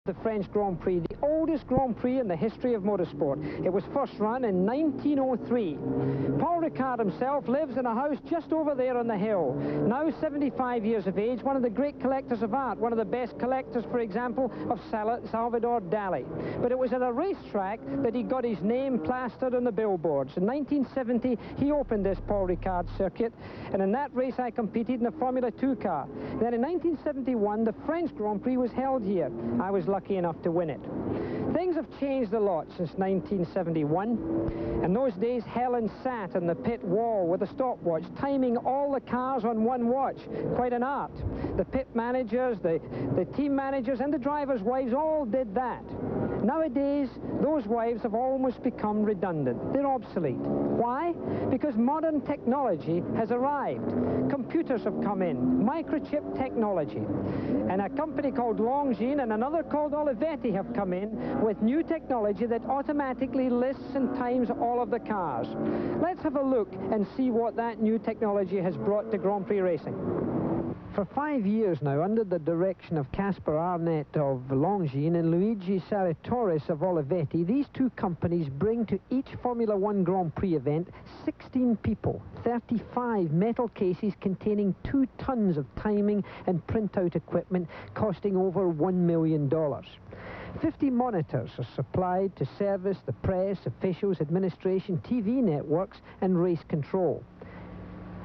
The French Grand Prix, the oldest Grand Prix in the history of motorsport. It was first run in 1903. Paul Ricard himself lives in a house just over there on the hill. Now 75 years of age, one of the great collectors of art, one of the best collectors, for example, of Salvador Dali. But it was at a racetrack that he got his name plastered on the billboards. In 1970, he opened this Paul Ricard circuit, and in that race I competed in a Formula 2 car. Then in 1971, the French Grand Prix was held here. I was lucky enough to win it. Things have changed a lot since 1971. In those days, Helen sat on the pit wall with a stopwatch, timing all the cars on one watch. Quite an art. The pit managers, the team managers, and the drivers' wives all did that. Nowadays, those wives have almost become redundant. They're obsolete. Why? Because modern technology has arrived. Computers have come in, microchip technology. And a company called Longines and another called Olivetti have come in with new technology that automatically lists and times all of the cars. Let's have a look and see what that new technology has brought to Grand Prix racing. For 5 years now, under the direction of Casper Arnett of Longines and Luigi Saratoris of Olivetti, these two companies bring to each Formula 1 Grand Prix event 16 people, 35 metal cases containing 2 tons of timing and printout equipment costing over $1 million. 50 monitors are supplied to service the press, officials, administration, TV networks, and race control.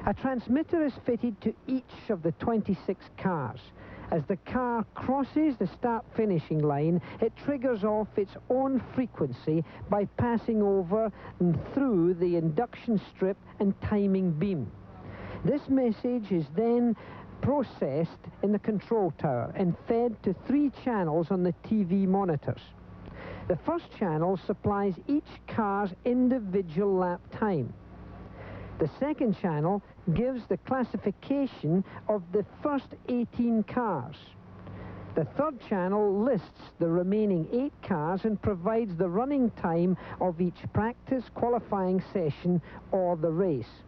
A transmitter is fitted to each of the 26 cars. As the car crosses the start-finishing line, it triggers off its own frequency by passing over and through the induction strip and timing beam. This message is then processed in the control tower and fed to 3 channels on the TV monitors. The first channel supplies each car's individual lap time. The second channel gives the classification of the first 18 cars. The third channel lists the remaining 8 cars and provides the running time of each practice, qualifying session, or the race.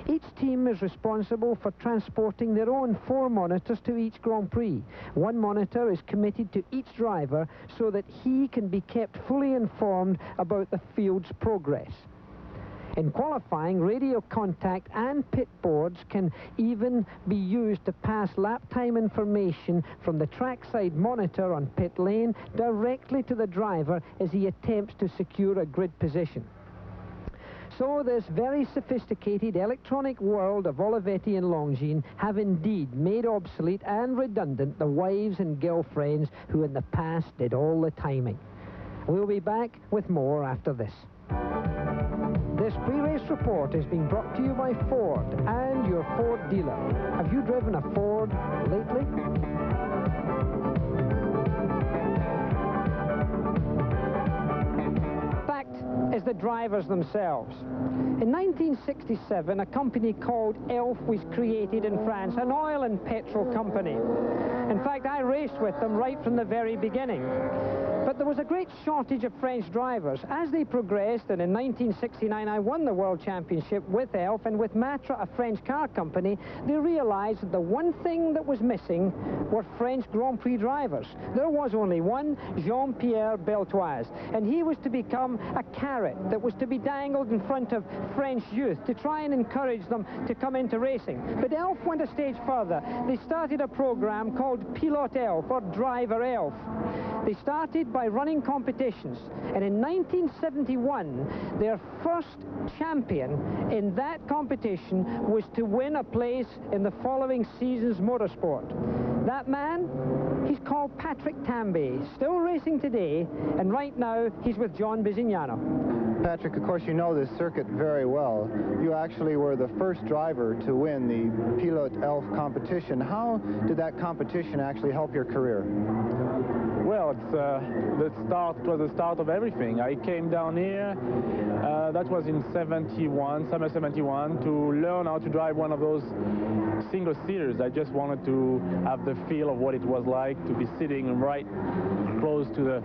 Each team is responsible for transporting their own 4 monitors to each Grand Prix. 1 monitor is committed to each driver so that he can be kept fully informed about the field's progress. In qualifying, radio contact and pit boards can even be used to pass lap time information from the trackside monitor on pit lane directly to the driver as he attempts to secure a grid position. So this very sophisticated electronic world of Olivetti and Longines have indeed made obsolete and redundant the wives and girlfriends who in the past did all the timing. We'll be back with more after this. This pre-race report is being brought to you by Ford and your Ford dealer. Have you driven a Ford lately? Fact is the drivers themselves. In 1967, a company called Elf was created in France, an oil and petrol company. In fact, I raced with them right from the very beginning. But there was a great shortage of French drivers. As they progressed, and in 1969 I won the World Championship with Elf, and with Matra, a French car company, they realized that the one thing that was missing were French Grand Prix drivers. There was only one, Jean-Pierre Beltoise, and he was to become a carrot that was to be dangled in front of French youth to try and encourage them to come into racing. But Elf went a stage further. They started a program called Pilote Elf, or Driver Elf. They started by running competitions, and in 1971 their first champion in that competition was to win a place in the following season's motorsport. That man, he's called Patrick Tambay, still racing today, and right now he's with John Bisignano. Patrick, of course you know this circuit very well. You actually were the first driver to win the Pilote Elf competition. How did that competition actually help your career? Well, it was the start of everything. I came down here, that was in summer 71, to learn how to drive one of those single-seaters. I just wanted to have the feel of what it was like to be sitting right close to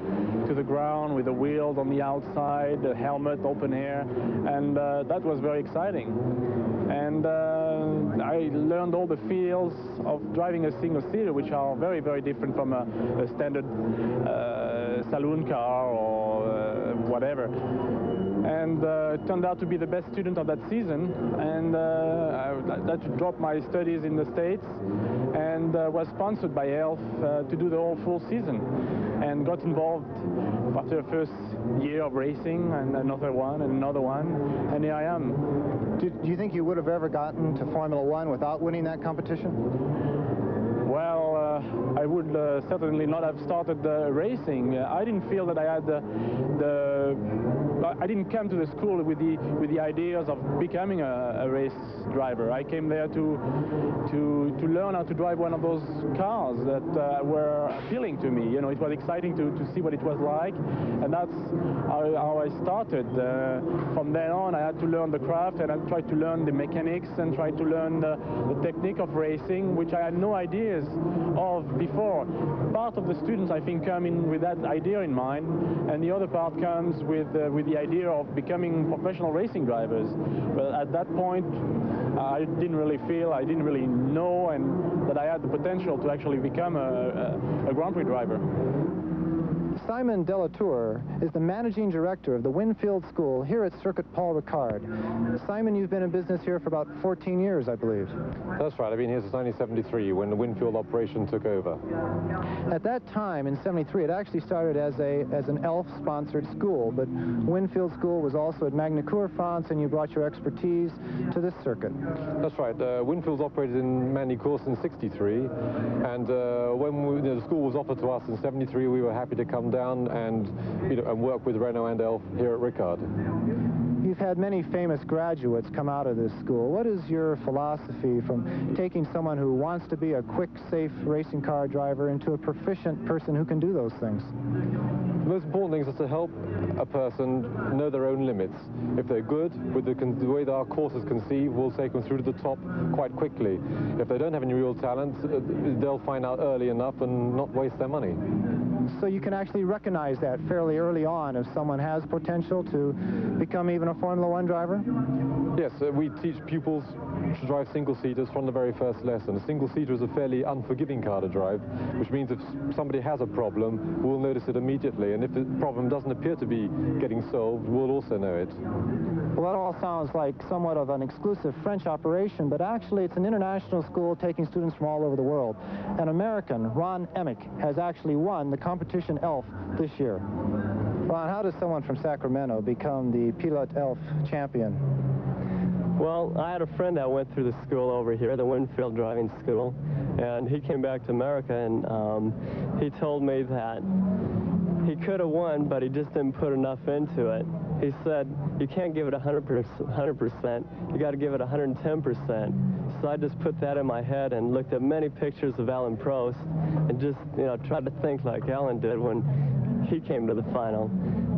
the ground with the wheels on the outside, the helmet, open air, and that was very exciting. And I learned all the feels of driving a single-seater, which are very, very different from a standard saloon car or whatever. And it turned out to be the best student of that season, and I had to drop my studies in the States and was sponsored by ELF to do the whole full season, and got involved after the first year of racing, and another one, and here I am. Do you think you would have ever gotten to Formula One without winning that competition? Well, I would certainly not have started racing. I didn't feel that I had I didn't come to the school with the ideas of becoming a race driver. I came there to learn how to drive one of those cars that were appealing to me. You know, it was exciting to see what it was like, and that's how I started. From then on, I had to learn the craft, and I tried to learn the mechanics and tried to learn the technique of racing, which I had no ideas of before. Part of the students, I think, come in with that idea in mind, and the other part comes with the idea of becoming professional racing drivers. But at that point, I didn't really know, and that I had the potential to actually become a Grand Prix driver. Simon Delatour is the managing director of the Winfield School here at Circuit Paul Ricard. Simon, you've been in business here for about 14 years, I believe. That's right. I've been here since 1973 when the Winfield operation took over. At that time, in 73, it actually started as an ELF-sponsored school, but Winfield School was also at Magny-Cours, France, and you brought your expertise to this circuit. That's right. Winfield's operated in Magny-Cours since 63, and when the school was offered to us in 73, we were happy to come down and work with Renault and ELF here at Ricard. You've had many famous graduates come out of this school. What is your philosophy from taking someone who wants to be a quick, safe racing car driver into a proficient person who can do those things? The most important thing is to help a person know their own limits. If they're good, with the way that our course is conceived, we'll take them through to the top quite quickly. If they don't have any real talent, they'll find out early enough and not waste their money. So you can actually recognize that fairly early on if someone has potential to become even a Formula One driver? Yes, we teach pupils to drive single-seaters from the very first lesson. A single-seater is a fairly unforgiving car to drive, which means if somebody has a problem, we'll notice it immediately, and if the problem doesn't appear to be getting solved, we'll also know it. Well, that all sounds like somewhat of an exclusive French operation, but actually it's an international school taking students from all over the world. An American, Ron Emick, has actually won the competition ELF this year. Ron, how does someone from Sacramento become the Pilote ELF champion? Well, I had a friend that went through the school over here, the Winfield Driving School, and he came back to America, and he told me that he could have won, but he just didn't put enough into it. He said, you can't give it 100%, you got to give it 110%. So I just put that in my head and looked at many pictures of Alain Prost and just, tried to think like Alain did when he came to the final.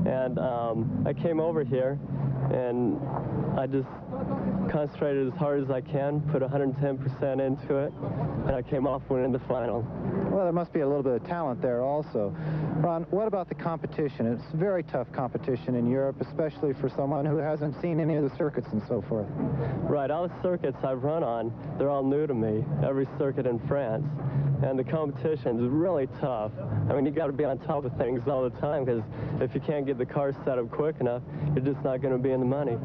And I came over here, and I just concentrated as hard as I can, put 110% into it, and I came off winning the final. Well, there must be a little bit of talent there also. Ron, what about the competition? It's very tough competition in Europe, especially for someone who hasn't seen any of the circuits and so forth. Right, all the circuits I've run on, they're all new to me, every circuit in France. And the competition is really tough. I mean, you got to be on top of things all the time, because if you can't get the car set up quick enough, you're just not going to be in the money.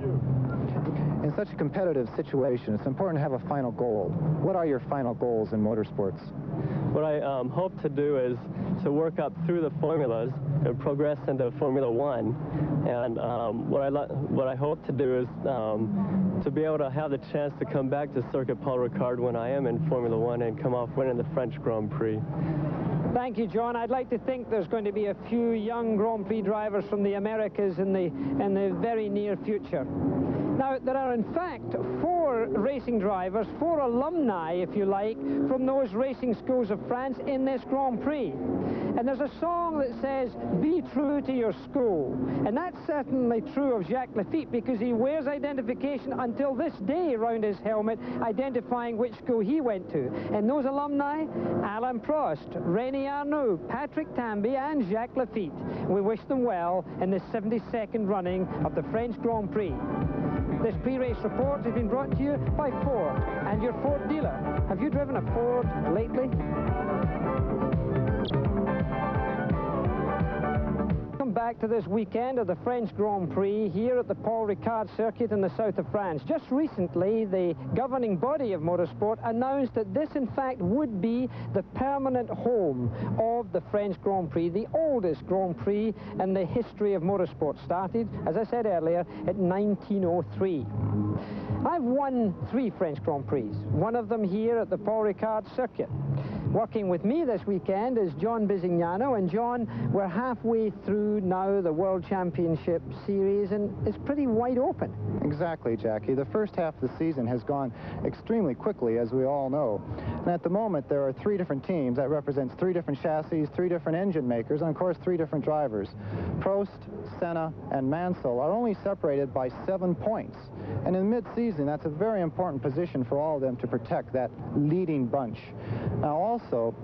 In such a competitive situation, it's important to have a final goal. What are your final goals in motorsports? What I hope to do is to work up through the formulas and progress into Formula One. And what I hope to do is to be able to have the chance to come back to Circuit Paul Ricard when I am in Formula One and come off winning the French Grand Prix. Thank you, John. I'd like to think there's going to be a few young Grand Prix drivers from the Americas in the very near future. Now, there are, in fact, 4 racing drivers, 4 alumni, if you like, from those racing schools of France in this Grand Prix. And there's a song that says, be true to your school. And that's certainly true of Jacques Lafitte, because he wears identification until this day around his helmet, identifying which school he went to. And those alumni, Alain Prost, René Arnoux, Patrick Tambay, and Jacques Lafitte. We wish them well in the 72nd running of the French Grand Prix. This pre-race report has been brought to you by Ford and your Ford dealer. Have you driven a Ford lately? Welcome back to this weekend of the French Grand Prix here at the Paul Ricard circuit in the south of France. Just recently, the governing body of motorsport announced that this, in fact, would be the permanent home of the French Grand Prix, the oldest Grand Prix in the history of motorsport. Started, as I said earlier, at 1903. I've won 3 French Grand Prix, one of them here at the Paul Ricard circuit. Working with me this weekend is John Bisignano, and John, we're halfway through now the World Championship Series, and it's pretty wide open. Exactly, Jackie. The first half of the season has gone extremely quickly, as we all know. And at the moment, there are 3 different teams. That represents 3 different chassis, 3 different engine makers, and of course, 3 different drivers. Prost, Senna, and Mansell are only separated by 7 points. And in mid-season, that's a very important position for all of them to protect that leading bunch. Now, also,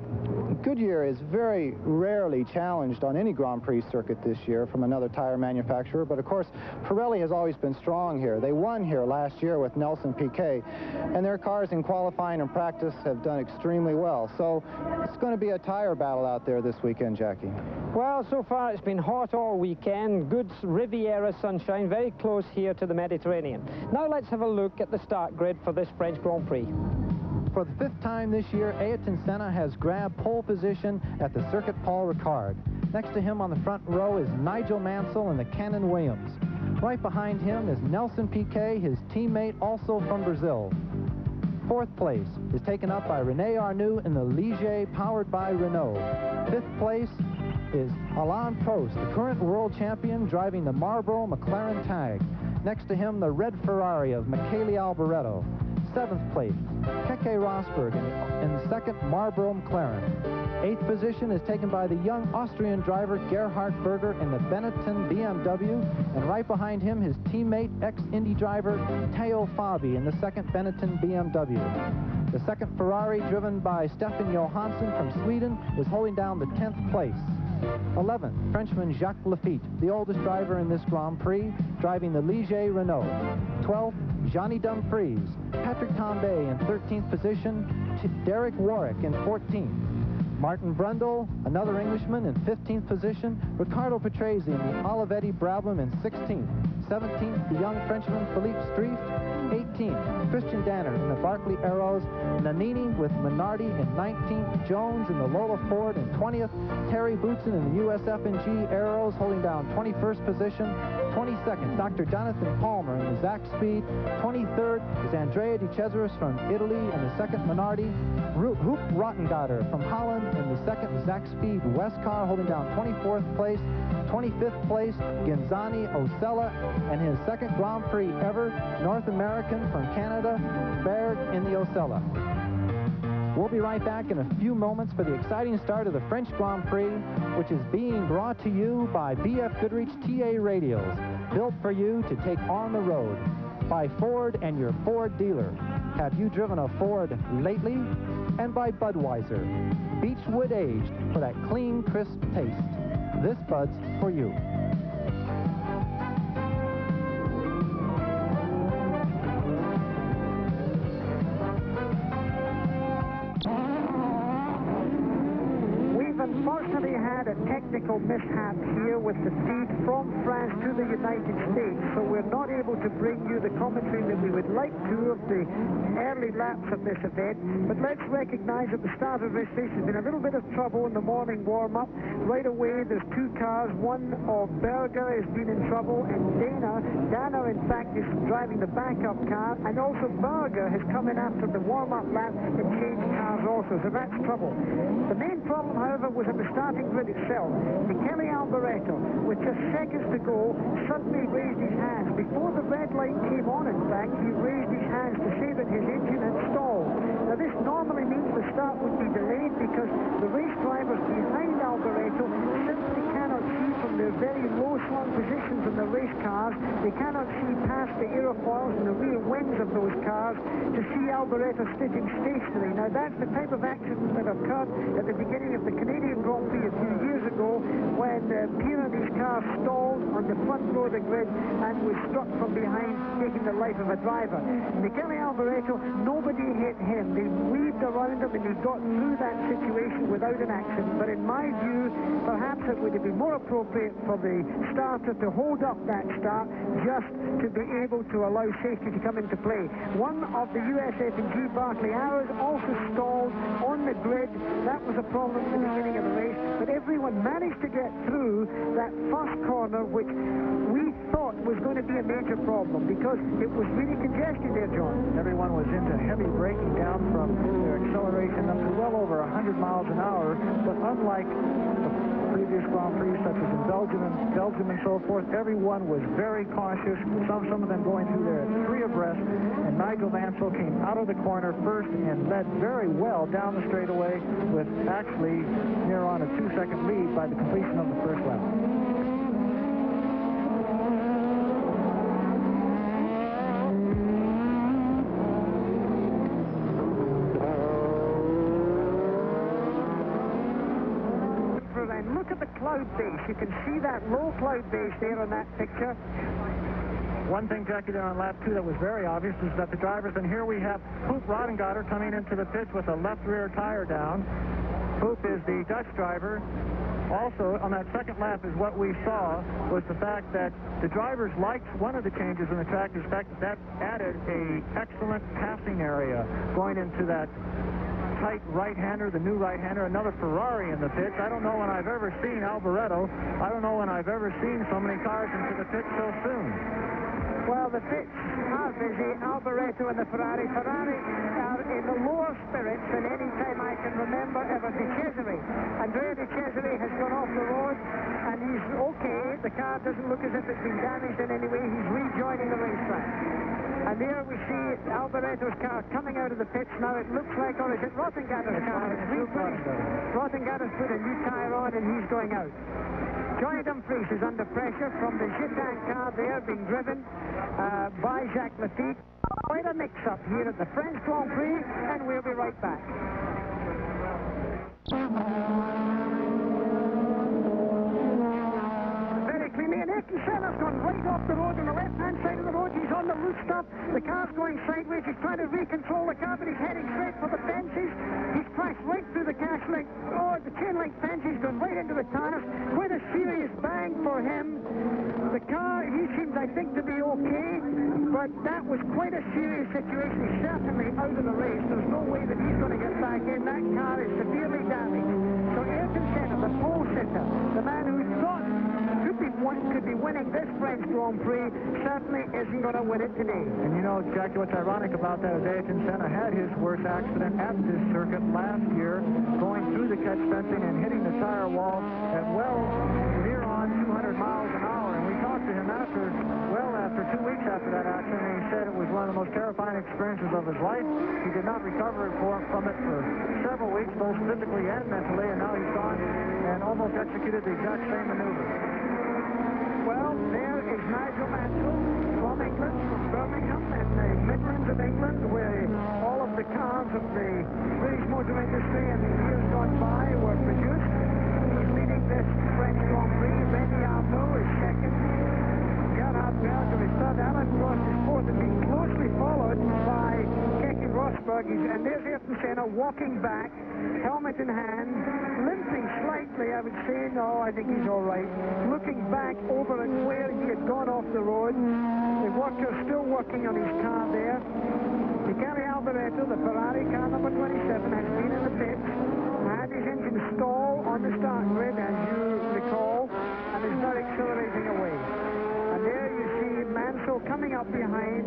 Goodyear is very rarely challenged on any Grand Prix circuit this year from another tire manufacturer, but of course, Pirelli has always been strong here. They won here last year with Nelson Piquet, and their cars in qualifying and practice have done extremely well. So it's going to be a tire battle out there this weekend, Jackie. Well, so far it's been hot all weekend, good Riviera sunshine, very close here to the Mediterranean. Now let's have a look at the start grid for this French Grand Prix. For the 5th time this year, Ayrton Senna has grabbed pole position at the Circuit Paul Ricard. Next to him on the front row is Nigel Mansell in the Canon Williams. Right behind him is Nelson Piquet, his teammate, also from Brazil. 4th place is taken up by René Arnoux in the Ligier, powered by Renault. 5th place is Alain Prost, the current world champion, driving the Marlboro McLaren tag. Next to him, the red Ferrari of Michele Alboreto. 7th place, Keke Rosberg in the 2nd Marlboro McLaren. 8th position is taken by the young Austrian driver Gerhard Berger in the Benetton BMW, and right behind him his teammate, ex-Indy driver Teo Fabi in the 2nd Benetton BMW. The 2nd Ferrari, driven by Stefan Johansson from Sweden, is holding down the 10th place. 11th, Frenchman Jacques Lafitte, the oldest driver in this Grand Prix, driving the Ligier Renault. 12th, Johnny Dumfries, Patrick Tambay in 13th position, Derek Warwick in 14th. Martin Brundle, another Englishman, in 15th position. Riccardo Patrese in the Olivetti Brabham in 16th. 17th, the young Frenchman Philippe Streiff. 18th, Christian Danner in the Barclay Arrows. Nannini with Minardi in 19th. Jones in the Lola Ford in 20th. Terry Boutsen in the USF&G Arrows, holding down 21st position. 22nd, Dr. Jonathan Palmer in the Zach Speed. 23rd is Andrea De Cesaris from Italy in the 2nd Minardi. Hoop Rottengatter from Holland in the 2nd Zach Speed West car, holding down 24th place. 25th place, Genzani Osella, and his 2nd Grand Prix ever, North American from Canada, Baird in the Osella. We'll be right back in a few moments for the exciting start of the French Grand Prix, which is being brought to you by BF Goodrich TA Radios, built for you to take on the road, by Ford and your Ford dealer. Have you driven a Ford lately? And by Budweiser, Beechwood aged for that clean, crisp taste. This Bud's for you. Unfortunately had a technical mishap here with the feed from France to the United States, so we're not able to bring you the commentary that we would like to of the early laps of this event. But let's recognize at the start of this race there's been a little bit of trouble in the morning warm-up. Right away there's 2 cars. One of Berger has been in trouble, and Danner in fact is driving the backup car, and also Berger has come in after the warm-up lap and changed cars also, so that's trouble. The main problem, however, was at the starting grid itself. Michele Alboreto, with just seconds to go, suddenly raised his hands. Before the red light came on, in fact, he raised his hands to say that his engine had stalled. Now, this normally means the start would be delayed because the race drivers behind Alboreto simply cannot see from their very low-slung positions in the race cars. They cannot see past the aerofoils and the rear wings of those cars to see Alboreto sitting stationary. Now, that's the type of accident that occurred at the beginning of the Canadian Grand Prix a few years ago when Pironi's car stalled on the front row of the grid and was struck from behind, taking the life of a driver. Michele Alboreto, nobody hit him. They weaved around him and he got through that situation without an accident. But in my view, perhaps it would have been more appropriate for the starter to hold up that start just to be able to allow safety to come into play. One of the USF&G Barclay Arrows also stalled on the grid. That was a problem at the beginning of the race, but everyone managed to get through that first corner, which we thought was going to be a major problem because it was really congested there, John. Everyone was into heavy braking down from their acceleration up to well over 100 miles an hour, but unlike the previous Grand Prix, such as in Belgium and so forth, everyone was very cautious, some of them going through there at 3 abreast, and Nigel Mansell came out of the corner first and led very well down the straightaway with actually near on a 2-second lead by the completion of the first lap. And look at the cloud base. You can see that low cloud base there on that picture. One thing, Jackie, there on lap 2 that was very obvious is that the drivers, and here we have Poop Rodengatter coming into the pits with a left rear tire down. Poop is the Dutch driver. Also, on that second lap is what we saw was the fact that the drivers liked one of the changes in the track, is the fact that added an excellent passing area going into that tight right-hander, the new right-hander, another Ferrari in the pits. I don't know when I've ever seen Alboreto. I don't know when I've ever seen so many cars into the pits so soon. Well, the pits are busy. Alboreto and the Ferrari. Ferrari are in the lower spirits than any time I can remember ever. De Cesare. Andrea De Cesare has gone off the road, and he's okay. The car doesn't look as if it's been damaged in any way. He's rejoining the racetrack. And there we see Alboreto's car coming out of the pits now. It looks like, or is it Rothengatter's car? Rothengatter's put a new tire on and he's going out. Johnny Dumfries is under pressure from the Gitan car there, being driven by Jacques Lafitte. Quite a mix-up here at the French Grand Prix, and we'll be right back. And Ayrton Senna's gone right off the road on the left-hand side of the road. He's on the loose stop. The car's going sideways. He's trying to recontrol the car, but he's heading straight for the fences. He's crashed right through the gas link. Oh, the chain link fence. He's gone right into the tires. Quite a serious bang for him. The car, he seems, I think, to be okay, but that was quite a serious situation. He's certainly out of the race. There's no way that he's going to get back in. That car is severely damaged. So Ayrton Senna, the pole sitter, the man who thought could be winning this French Grand Prix, certainly isn't going to win it today. And you know, Jackie, what's ironic about that is Ayrton Senna had his worst accident at this circuit last year, going through the catch fencing and hitting the tire wall at well near on 200 miles an hour. And we talked to him after 2 weeks after that accident, and he said it was one of the most terrifying experiences of his life. He did not recover from it for several weeks, both physically and mentally, and now he's gone and almost executed the exact same maneuver. Well, there is Nigel Mansell from England, from Birmingham, in the Midlands of England, where all of the cars of the British motor industry in the years gone by were produced. He's leading this French Grand Prix. Remy Arnaud is second. Gerhard Berger is third. Alain Prost is fourth, and being closely followed by Keke Rosberg. And there's Ayrton Senna walking back, helmet in hand, limping slightly, I would say. No, I think he's all right. Looking back over at where he had gone off the road. The workers still working on his car there. Michele Alboreto, the Ferrari car number 27, has been in the pits, had his engine stall on the start grid, as you recall, and is now accelerating away. And there you see Mansell coming up behind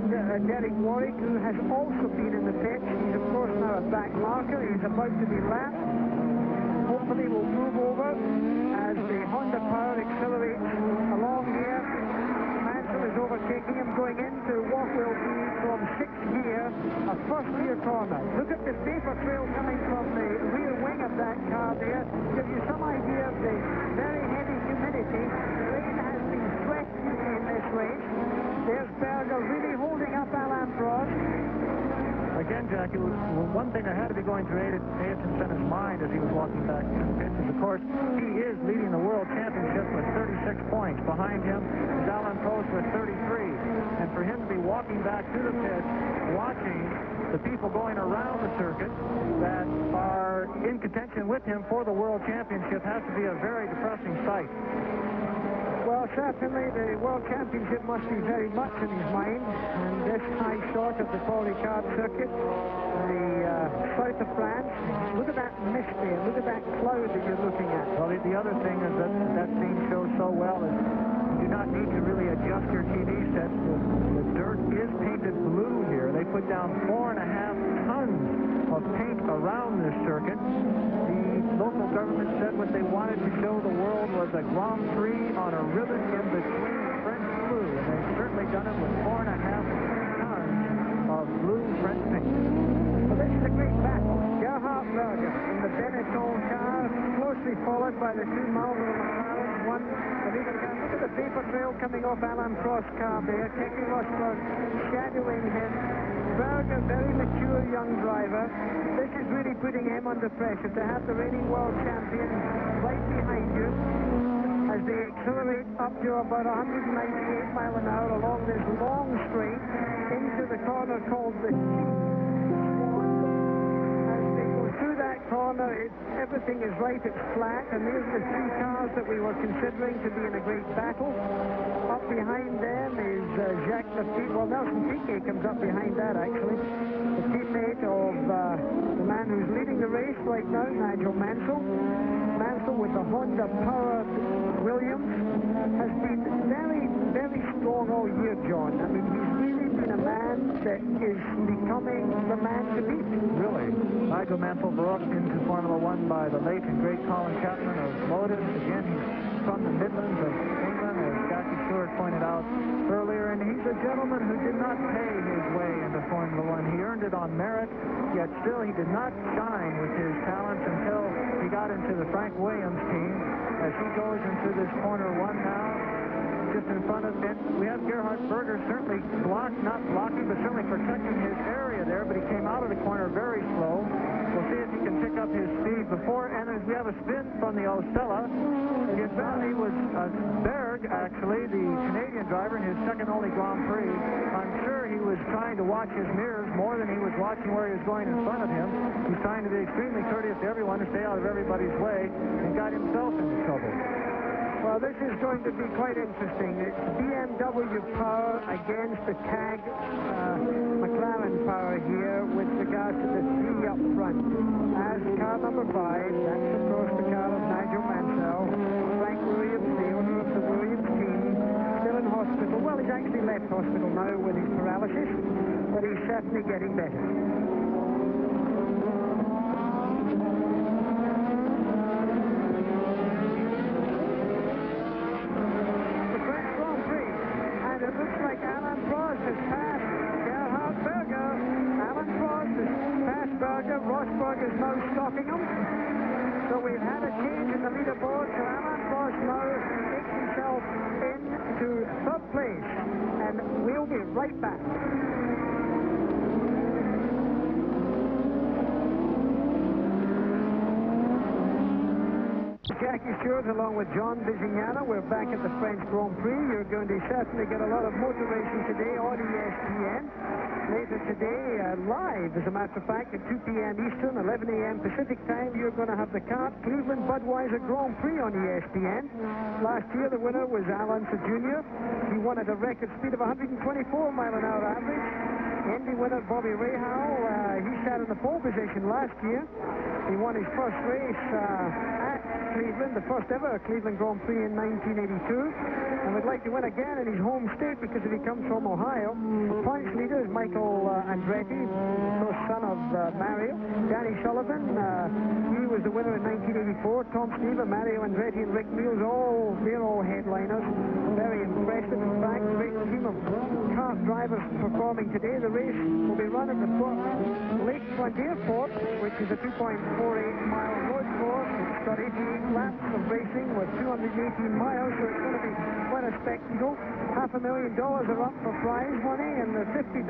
Derek Warwick, who has also been in the pits. He's, of course, now a back marker. He's about to be lapped. Hopefully will move over as the off will be from 6th gear, a first-gear corner. Look at the vapor trail coming from the rear wing of that car there. Give you some idea of the very heavy humidity. The rain has been threatened in this race. There's Berger really holding up Alain Prost. Again, Jackie, one thing that had to be going through Ayrton Senna's mind as he was walking back to the pits is, of course, he is leading the World Championship with 36 points. Behind him is Alain Prost with 33. And for him to be walking back to the pits, watching the people going around the circuit that are in contention with him for the World Championship has to be a very depressing sight. Well, certainly the World Championship must be very much in his mind. And this high shot of the Paul Ricard circuit, the south of France. Look at that mist there. Look at that cloud that you're looking at. Well, the other thing is that scene shows so well is you do not need to really adjust your TV set. The dirt is painted blue here. They put down 4.5 tons of paint around this circuit. The local government said what they wanted to show the world was a Grand Prix on a ribbon in between French blue, and they've certainly done it with 4.5 tons of blue French paint. Well, this is a great battle. Gerhard Berger in the Benetton car, closely followed by the two Marlboro McLarens, one the leader car. Look at the vapor trail coming off Alain Prost's car there. Keke Rosberg shadowing him. Berger, very mature young driver. This is really putting him under pressure to have the reigning world champion right behind you as they accelerate up to about 198 miles an hour along this long straight into the corner called the through that corner, everything is right, it's flat, and there's the three cars that we were considering to be in a great battle. Up behind them is Jacques Lafitte. Well, Nelson Piquet comes up behind that, actually. The teammate of the man who's leading the race right now, Nigel Mansell. Mansell with the Honda Power Williams has been very, very strong all year, John. I mean, he's really been a man that is becoming the man to beat. Really? Nigel Mansell brought into Formula One by the late and great Colin Chapman of Lotus. Again, he's from the Midlands of England, as Jackie Stewart pointed out earlier, and he's a gentleman who did not pay his way into Formula One. He earned it on merit, yet still he did not shine with his talents until he got into the Frank Williams team. As he goes into this corner one now, just in front of it, we have Gerhard Berger certainly not blocking, but certainly protecting his area there, but he came out of the corner very slow. We'll see if he can pick up his speed before, and as we have a spin from the Osella, it was Berg, actually, the Canadian driver in his second only Grand Prix. I'm sure he was trying to watch his mirrors more than he was watching where he was going in front of him. He's trying to be extremely courteous to everyone, to stay out of everybody's way, and got himself into trouble. Well, this is going to be quite interesting. It's BMW power against the TAG McLaren power here with regards to the three up front. As car number 5, that's of course the car of Nigel Mansell. Frank Williams, the owner of the Williams team, still in hospital. Well, he's actually left hospital now with his paralysis, but he's certainly getting better. Rosberg is now stopping him. So we've had a change in the leaderboard. So Alain Prost now takes himself into third place. And we'll be right back. Jackie Stewart along with John Bizignana. We're back at the French Grand Prix. You're going to certainly get a lot of motor racing today on ESPN. Later today, live, as a matter of fact, at 2 p.m. Eastern, 11 a.m. Pacific time, you're going to have the CART Cleveland Budweiser Grand Prix on ESPN. Last year, the winner was Al Unser Jr. He won at a record speed of 124 mile an hour average. Indy winner Bobby Rahal, he sat in the pole position last year. He won his first race at Cleveland, the first ever Cleveland Grand Prix in 1982. And would like to win again in his home state because he comes from Ohio. The points leader is Michael Andretti, the son of Mario. Danny Sullivan, he was the winner in 1984. Tom Stever, Mario Andretti, and Rick Meals, they're all headliners. Very impressive. In fact, great team of kart drivers performing today. The race will be run at the Lakefront Airport, which is a 2.48-mile road course. It's got 88 laps of racing with 218 miles, so it's going to be quite a spectacle. $500,000 are up for prize money, and the $50,000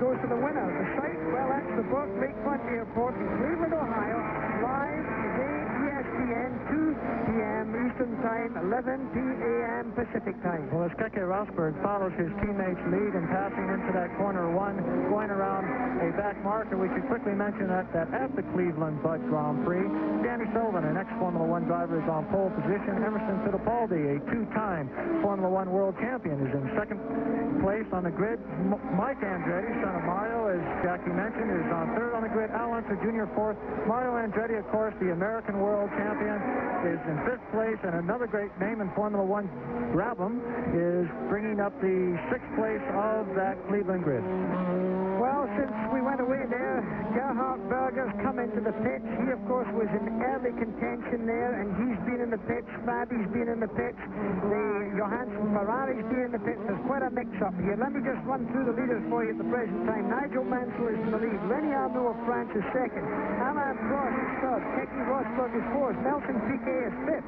goes to the winner. The site, well, that's the Burke Lakefront Airport in Cleveland, Ohio, live today, ESPN, 2 p.m. Eastern Time, 11 p.m. Pacific Time. Well, as Keke Rosberg follows his teammates' lead and passing into that corner one, going around a back marker, we should quickly mention that at the Cleveland Bud Grand Prix, Danny Sullivan, an ex-Formula One driver, is on pole position. Emerson Fittipaldi, a two-time Formula One world champion, is in second place on the grid. Mike Andretti, son of Mario, as Jackie mentioned, is on third on the grid. Al Unser Jr. fourth. Mario Andretti, of course, the American world champion, is in fifth place, and another great name in Formula One, Brabham, is bringing up the sixth place of that Cleveland grid. Well, since we went away there, Gerhard Berger's come into the pits. He, of course, was in early contention there, and he's been in the pits. Fabi's been in the pits. The Johansson Ferrari's been in the pits. There's quite a mix-up here. Let me just run through the leaders for you at the present time. Nigel Mansell is in the lead. Lenny Arnaud of France is second. Alain Prost is third. Keke Rosberg is fourth. Nelson Piquet is fifth.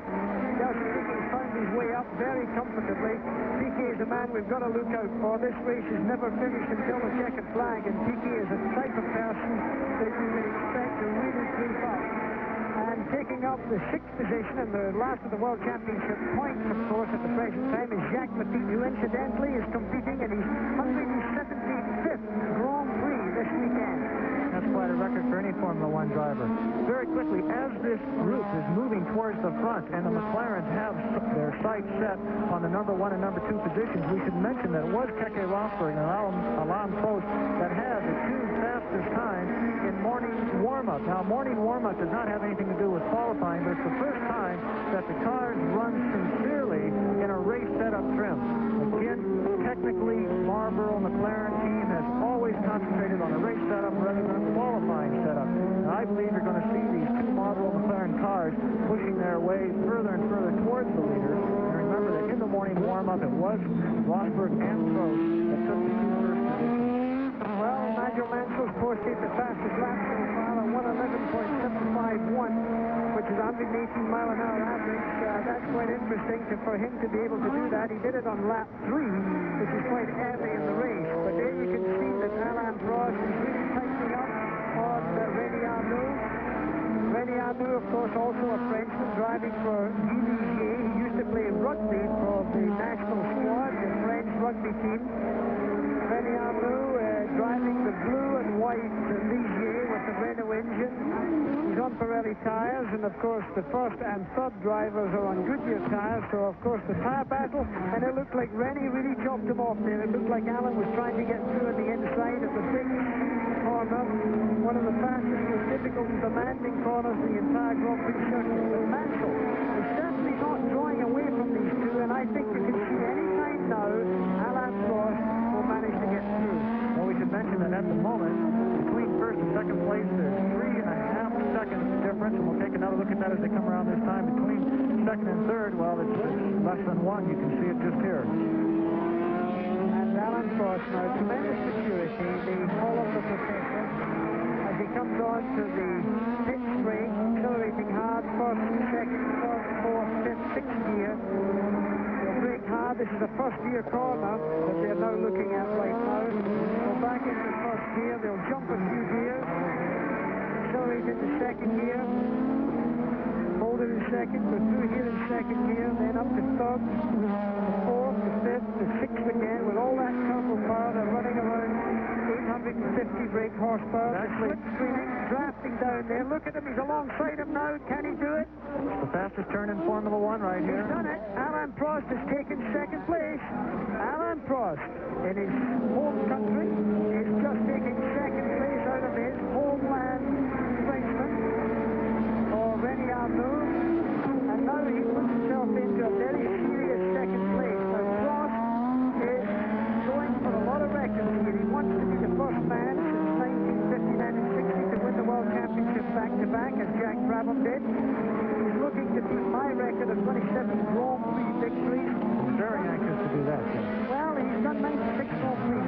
Nelson Piquet found his way up very comfortably. Piquet is a man we've got to look out for. This race is never finished until the checkered flag, and Piquet is a type of person that you would expect to really creep up. And taking up the sixth position and the last of the World Championship points, of course, at the present time is Jacques Lafitte, who incidentally is competing in his 175th Grand Prix this weekend. That's quite a record for any Formula One driver. Very quickly, as this group is moving towards the front and the McLarens have their sights set on the number 1 and number 2 positions, we should mention that it was Keke Rosberg and Alain Prost that had the two fastest times in morning warm-up. Now, morning warm-up does not have anything to do with qualifying, but it's the first time that the cars run sincerely in a race setup trim. Again, technically, Marlboro McLaren team has always concentrated on a race setup rather than a qualifying setup. And I believe you're going to see these two Marlboro McLaren cars pushing their way further and further towards the leaders. And remember that in the morning warm-up, it was Rosberg and Prost that took the two first positions. Well, Nigel Mansell's posted the fastest lap so far, a 111.751, which is 118-mile-an-hour average. That's quite interesting for him to be able to do that. He did it on lap 3, which is quite early in the race. But there you can see that Alain Prost is really tightening up on René Arnoux. René Arnoux, of course, also a Frenchman driving for Guy Ligier. He used to play rugby for the national squad, the French rugby team. René Arnoux driving the blue and white Ligier with the Renault engine. He's on Pirelli tires, and of course the first and third drivers are on Goodyear tires, so of course the tire battle, and it looked like René really chopped him off there. It looked like Alan was trying to get through on the inside of the big corner, one of the fastest, most difficult and demanding corners in the entire Grand Prix circuit. But Mansell is certainly not drawing away from these two, and I think you can see any time now Alain Prost will manage to get through. Well, we should mention that at the moment, between first and second place, there's 3.5 seconds difference, and we'll take another look at that as they come around this time. Between second and third, well, it's less than 1. You can see it just here. And Alain Prost now, tremendous security, the Hall of the Professor, as he comes on to the pit straight, accelerating hard, first, second, third, fourth, fifth, sixth gear. They'll brake hard. This is a first-gear corner that they're now looking at right now. Go back into first gear. They'll jump a few gears, accelerate into second gear, hold it in second, go through here in second gear, then up to third, the fourth, the fifth, the sixth again. With all that turbo power, they're running around 850 brake horsepower. They're slipstreaming, drafting down there. Look at him, he's alongside him now. Can he do it? It's the fastest turn in Formula One right here. He's done it. Alain Prost has taken second place. Alain Prost, in his home country, is just taking second place out of his homeland Frenchman, or René Arnoux. And now he puts himself into a very serious second place. Now Prost is going for a lot of records here. He wants to be the first man since 1959 and 60 to win the World Championship back-to-back, as Jack Brabham did. He's looking to beat my record of 27 Grand Prix victories. He's very anxious to do that, Jim. Well, he's done 96 Grand Prix.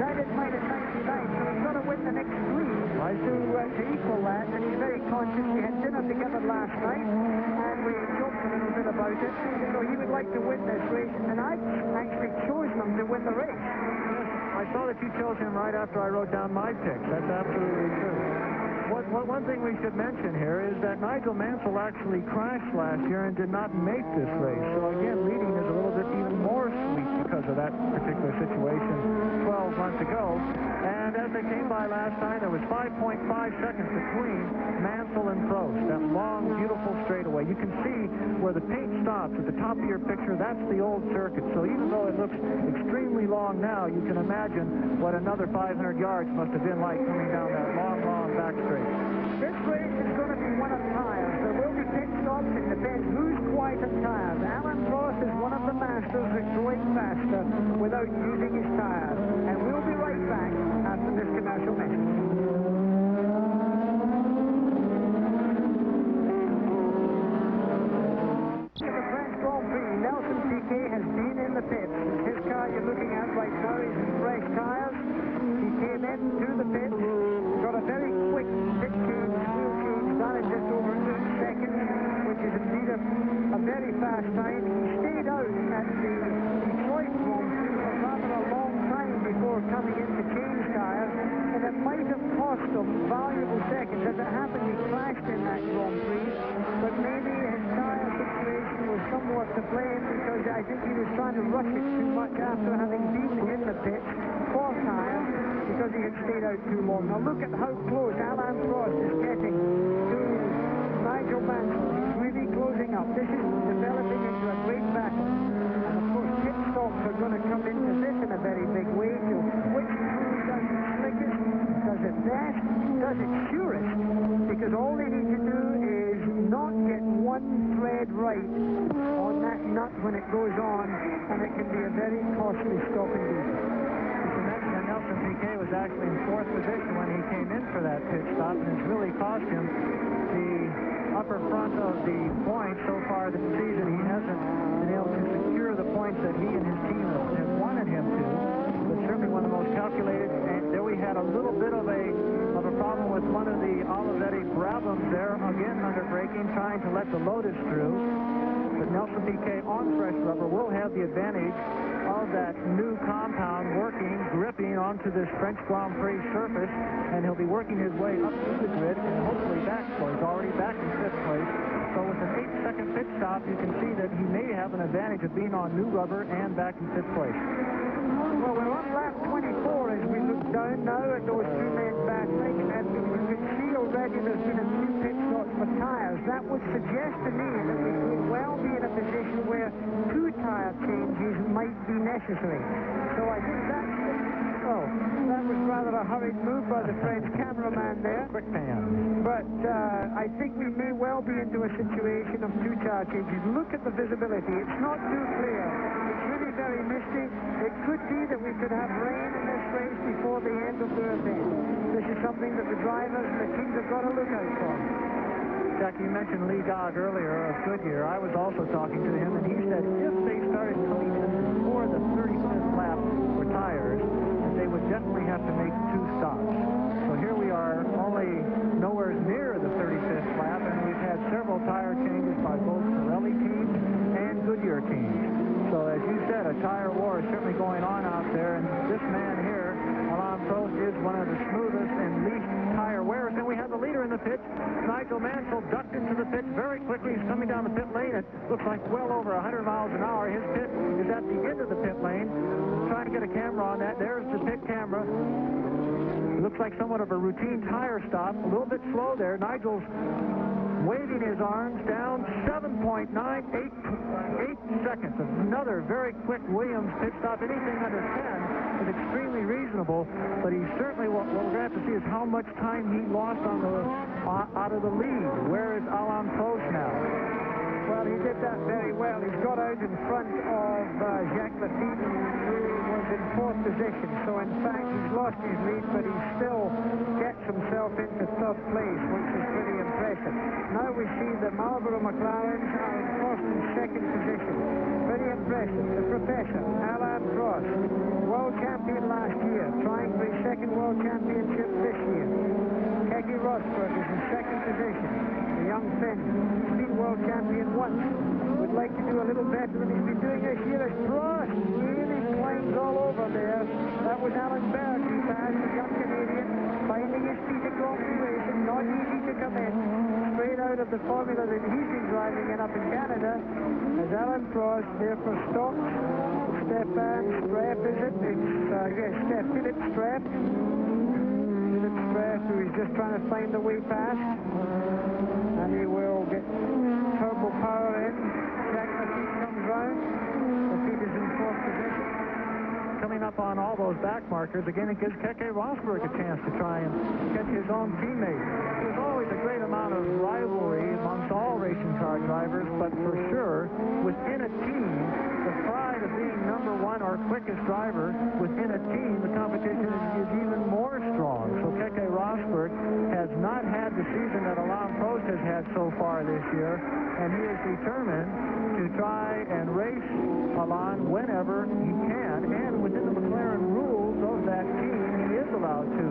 it. So he would like to win this race, and I actually chose him to win the race. I saw that you chose him right after I wrote down my picks. That's absolutely true. One thing we should mention here is that Nigel Mansell actually crashed last year and did not make this race. So again, leading is a little bit even more sweet because of that particular situation 12 months ago. And as they came by last time, there was 5.5 seconds between Mansell and Prost. That long, beautiful straightaway. You can see where the paint stops at the top of your picture. That's the old circuit. So even though it looks extremely long now, you can imagine what another 500 yards must have been like coming down that long, long back straight. This race is going to be one of tires. There will be pit stops. It depends who's quiet at tires. Alan Prost is one of the masters at going faster without using his tires. And we'll be right back after this commercial message. The French Grand Prix, Nelson Piquet has been in the pits. His car you're looking at right now is in fresh tires. He came in to the pits, got a very quick pit change, wheel change done in just over 8 seconds, which is indeed a very fast time. He stayed out at the Detroit Grand Prix for rather a long time before coming in to change tires, and it might have cost him valuable seconds. As it happened, he crashed in that Grand Prix, but maybe his tire situation was somewhat to blame because I think he was trying to rush it too much after having been in the pits for tires because he had stayed out too long. Now look at how close Alain Prost is getting to Nigel Mansell. He's really closing up. This is developing into a great battle. And of course pit stops are going to come into this in a very big way. So which crew does it slickest, does it best, does it surest? Because all they need to do is not get one thread right on that nut when it goes on, and it can be a very costly stop indeed. You mentioned that Nelson Piquet was actually in 4th position when he came in for that pit stop, and it's really cost him the upper front of the points so far this season. He hasn't been able to secure the points that he and his team have wanted him to, but certainly one of the most calculated. And there we had a little bit of a problem with one of the Olivetti Brabhams there, again under braking, trying to let the Lotus through. But Nelson Piquet on fresh rubber will have the advantage of that new compound working, gripping onto this French Grand Prix surface, and he'll be working his way up through the grid and hopefully back. So he's already back in 5th place. So with an 8-second pit stop, you can see that he may have an advantage of being on new rubber and back in 5th place. Well, we're on lap 24 as we look down now at those two men battling, and you can see already there's been a few pit stops for tires. That would suggest to me that we could well be in a position where 2 tire changes might be necessary. So I think that's... Oh, that was rather a hurried move by the French cameraman there. Quick pan. But I think we may well be into a situation of 2 tire changes. Look at the visibility. It's not too clear. It's really very misty. It could be that we could have rain in this race before the end of the event. This is something that the drivers and the teams have got to look out for. Jack, you mentioned Lee Dog earlier of Goodyear. I was also talking to him, and he said if they started coming in before the 35th lap for tires, they would definitely have to make 2 stops. So here we are, only nowhere near the 35th lap, and we've had several tire changes by both Pirelli teams and Goodyear teams. So as you said, a tire war is certainly going on out there, and this man here, Alain Prost, is one of the smoothest and least tire wearers. And we have the leader in the pits. Nigel Mansell ducked into the pits very quickly. He's coming down the pit lane. It looks like well over 100 miles an hour. His pit is at the end of the pit lane. Trying to get a camera on that. There's the pit camera. It looks like somewhat of a routine tire stop. A little bit slow there. Nigel's waving his arms down. 7.98 seconds. Another very quick Williams pit stop. Anything under 10 is extremely reasonable, but he certainly, what we're going to have to see is how much time he lost on the out of the lead. Where is Alain Prost now? Well, he did that very well. He's got out in front of Jacques Lafitte, who was in 4th position. So, in fact, he's lost his lead, but he still gets himself into 3rd place, which is pretty impressive. Now we see the Marlboro McLarens are in 1st and 2nd position. Pretty impressive. The Professor, Alain Prost, world champion last year, trying for his 2nd world championship this year. Keke Rosberg is in 2nd position. The young Finn, he's been world champion once with would like to do a little better than he's been doing this year. As Prost really climbs all over there. That was Alan Berg who passed, the young Canadian, finding his feet at Grand Prix racing. Not easy to come in. Straight out of the formula that he's been driving in up in Canada. As Alan Prost there for stock. Stefan Streff, is it? It's, yes, Philip Streff. Philip Streff, who is just trying to find the way past. And he will get turbo power in. Jack Lafitte comes round. Lafitte is in fourth position. Coming up on all those back markers, again, it gives Keke Rosberg a chance to try and catch his own teammate. There's always a great amount of rivalry amongst all racing car drivers, but for sure, within a team, the pride of being number one or quickest driver within a team, the competition is even more strong. So Keke Rosberg has not had the season that Alain Prost has had so far this year, and he is determined to try and race Alain whenever he can, and within the McLaren rules of that team, he is allowed to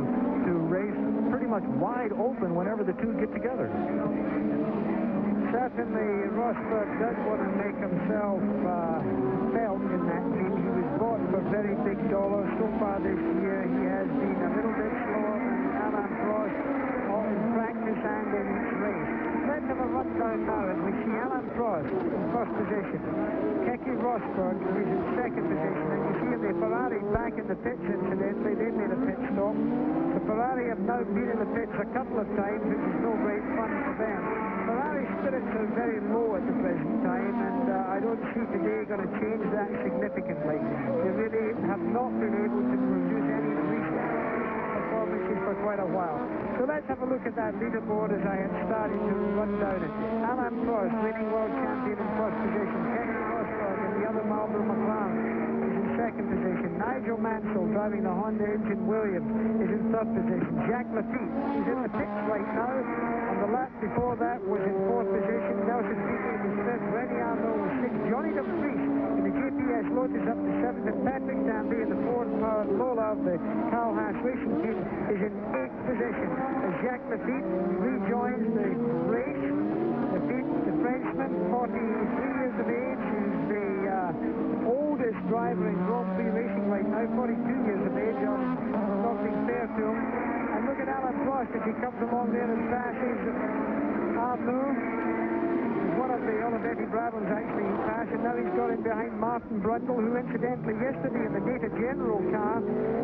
race pretty much wide open whenever the two get together. Certainly, Rosberg does want to make himself felt in that team. He was bought for very big dollars. So far this year, he has been a little bit slower than Alain Prost in practice and in each race. Let's have a rundown now as we see Alain Prost in first position. Keke Rosberg is in second position. And you see the Ferrari back in the pits, incidentally. They made a pit stop. The Ferrari have now been in the pits a couple of times, which is no great fun for them. Ferrari spirits are very low at the present time, and I don't see today going to change that significantly. They really have not been able to produce any recent performances for quite a while. So let's have a look at that leaderboard as I had started to run down it. Alain Prost, reigning world champion in first position. Keke Rosberg and the other Marlboro McLaren is in second position. Nigel Mansell, driving the Honda engine Williams, is in third position. Jacques Lafitte is in the pits right now. On the lap before that was in fourth position. Nelson Piquet was fifth. Remy Arnoux was sixth. Johnny de Vries in the JPS Lotus up to seventh. And Patrick Tambay in the Ford-powered Lola of the Carl Haas Racing Team is in eighth position. As Jacques Lafitte rejoins the race. Lafitte, the Frenchman, 43 years of age, is the oldest driver in Grand Prix racing right now, 42 years of age. I'm not being fair to him. And look at Alain Prost as he comes along there and passes Arnoux. One of the Olivetti Brabhams actually he passed, and now he's got in behind Martin Brundle, who incidentally yesterday in the Data General car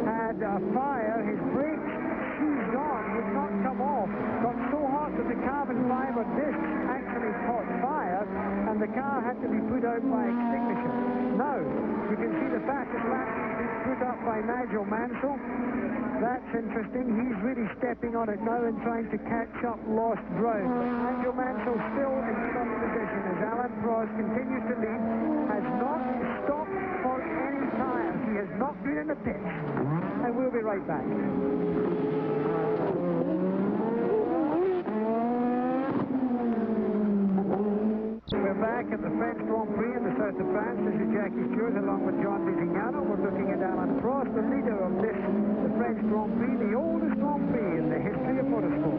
had a fire. His brakes seized on, would not come off. Got so hot that the carbon fiber discs actually caught fire, and the car had to be put out by extinguisher. Now, you can see the fastest lap being put up by Nigel Mansell. That's interesting. He's really stepping on it now and trying to catch up lost ground. Nigel Mansell still in third position as Alain Prost continues to lead, has not stopped for any tires. He has not been in the pits. And we'll be right back. We're back at the French Grand Prix in the south of France. This is Jackie Stewart along with John Visignano. We're looking at Alain Prost, the leader of the French Grand Prix, the oldest Grand Prix in the history of motorsport.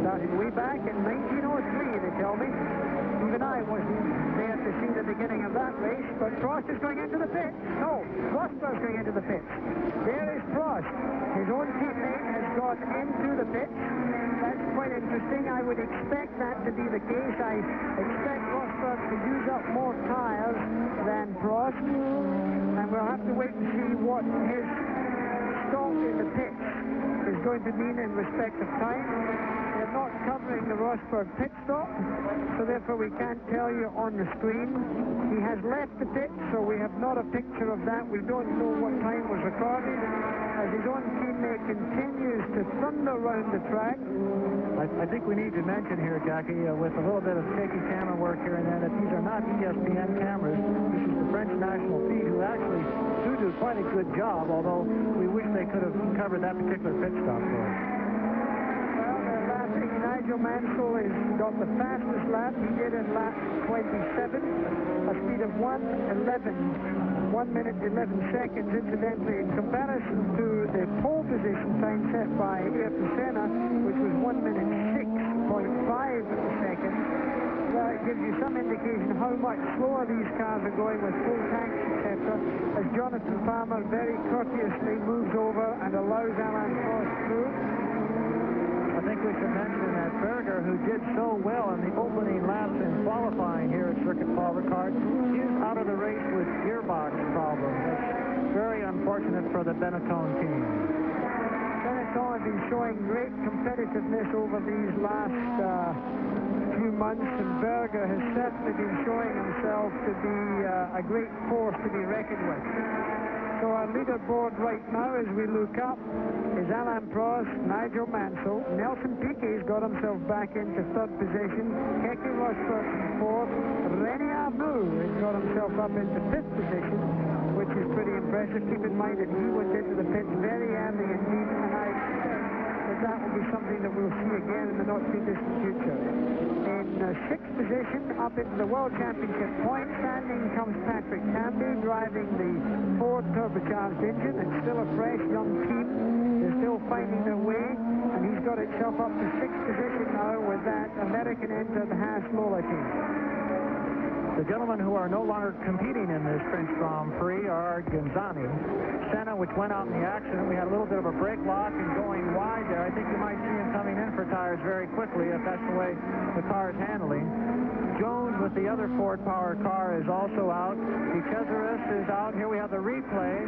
Started way back in 1903, they tell me. Even I wasn't there to see the beginning of that race, but Prost is going into the pits. No, Rosberg's going into the pits. There is Prost. His own teammate has got into the pits. That's quite interesting. I would expect that to be the case. I expect Rosberg to use up more tires than Prost, and we'll have to wait and see what his stop in the pits is going to mean in respect of time. They're not covering the Rosberg pit stop, so therefore we can't tell you on the screen. He has left the pit, so we have not a picture of that. We don't know what time was recorded. As his own teammate continues to thunder around the track. I think we need to mention here, Jackie, with a little bit of shaky camera work here and there, that these are not ESPN cameras. This is the French national feed, who actually do quite a good job, although we wish they could have covered that particular pit stop for us. Well, they're laughing. Nigel Mansell has got the fastest lap. He did in lap 27, a speed of 1 minute 11 seconds. Incidentally, in comparison to the pole position time set by Ayrton Senna, which was 1 minute 6.5 seconds, gives you some indication how much slower these cars are going with full tanks, etc. As Jonathan Palmer very courteously moves over and allows Alain Prost through. I think we should mention that Berger, who did so well in the opening laps in qualifying here at Circuit Paul Ricard, is out of the race with gearbox problems. That's very unfortunate for the Benetton team. Benetton have been showing great competitiveness over these last few months, and Berger has certainly been showing himself to be a great force to be reckoned with. So our leaderboard right now, as we look up, is Alain Prost, Nigel Mansell, Nelson Piquet's got himself back into third position, Keke Rosberg in fourth, René Arnoux has got himself up into fifth position, which is pretty impressive. Keep in mind that he went into the pits very early indeed, and I expect that will be something that we'll see again in the not-too-distant future. In sixth position, up into the World Championship point standing, comes Patrick Tambay, driving the Ford turbocharged engine. It's still a fresh young team. They're still finding their way, and he's got himself up to sixth position now with that American-entered Haas Lola team. The gentlemen who are no longer competing in this French Grand Prix are Genzani, Senna, which went out in the accident. We had a little bit of a brake lock and going wide there. I think you might see him coming in for tires very quickly if that's the way the car is handling. Jones with the other Ford Power car is also out. Cesaris is out. Here we have the replay.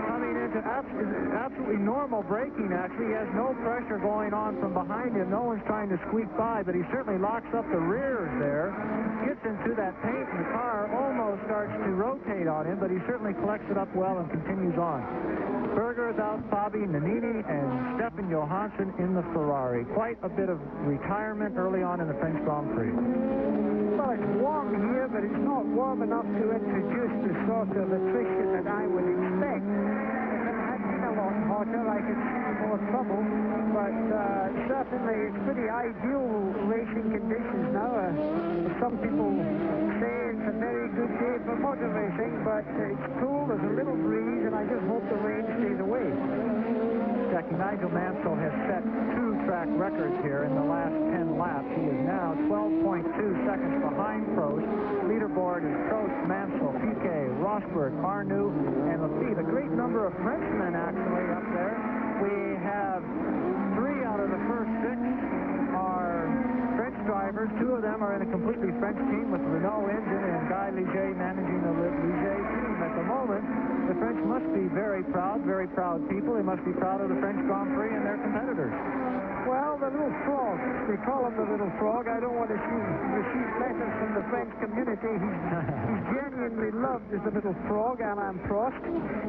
Coming into absolutely normal braking, actually. He has no pressure going on from behind him. No one's trying to squeak by, but he certainly locks up the rears there. Gets into that paint, and the car almost starts to rotate on him, but he certainly collects it up well and continues on. Berger is out, Fabi, Nannini, and Stefan Johansson in the Ferrari. Quite a bit of retirement early on in the French Grand Prix. Well, it's warm here, but it's not warm enough to introduce the sort of attrition that I would expect. If it had been a lot hotter, I could see more trouble, but certainly it's pretty ideal racing conditions now. Some people say it's a very good day for motor racing, but it's cool, there's a little breeze, and I just hope the rain stays away. Jackie, Nigel Mansell has set 2 track records here in the last 10 laps. He is now 12.2 seconds behind Prost. Leaderboard is Prost, Mansell, Piquet, Rosberg, Arnoux, and Latifi. A great number of Frenchmen actually up there. We have 3 out of the first 6 are French drivers. 2 of them are in a completely French team with Renault engine and Guy Ligier managing the Ligier team. At the moment, the French must be very proud people. They must be proud of the French Grand Prix and their competitors. Well, the little frog. They call him the little frog. I don't want to receive letters from the French community. He's genuinely loved as the little frog, Alain Prost.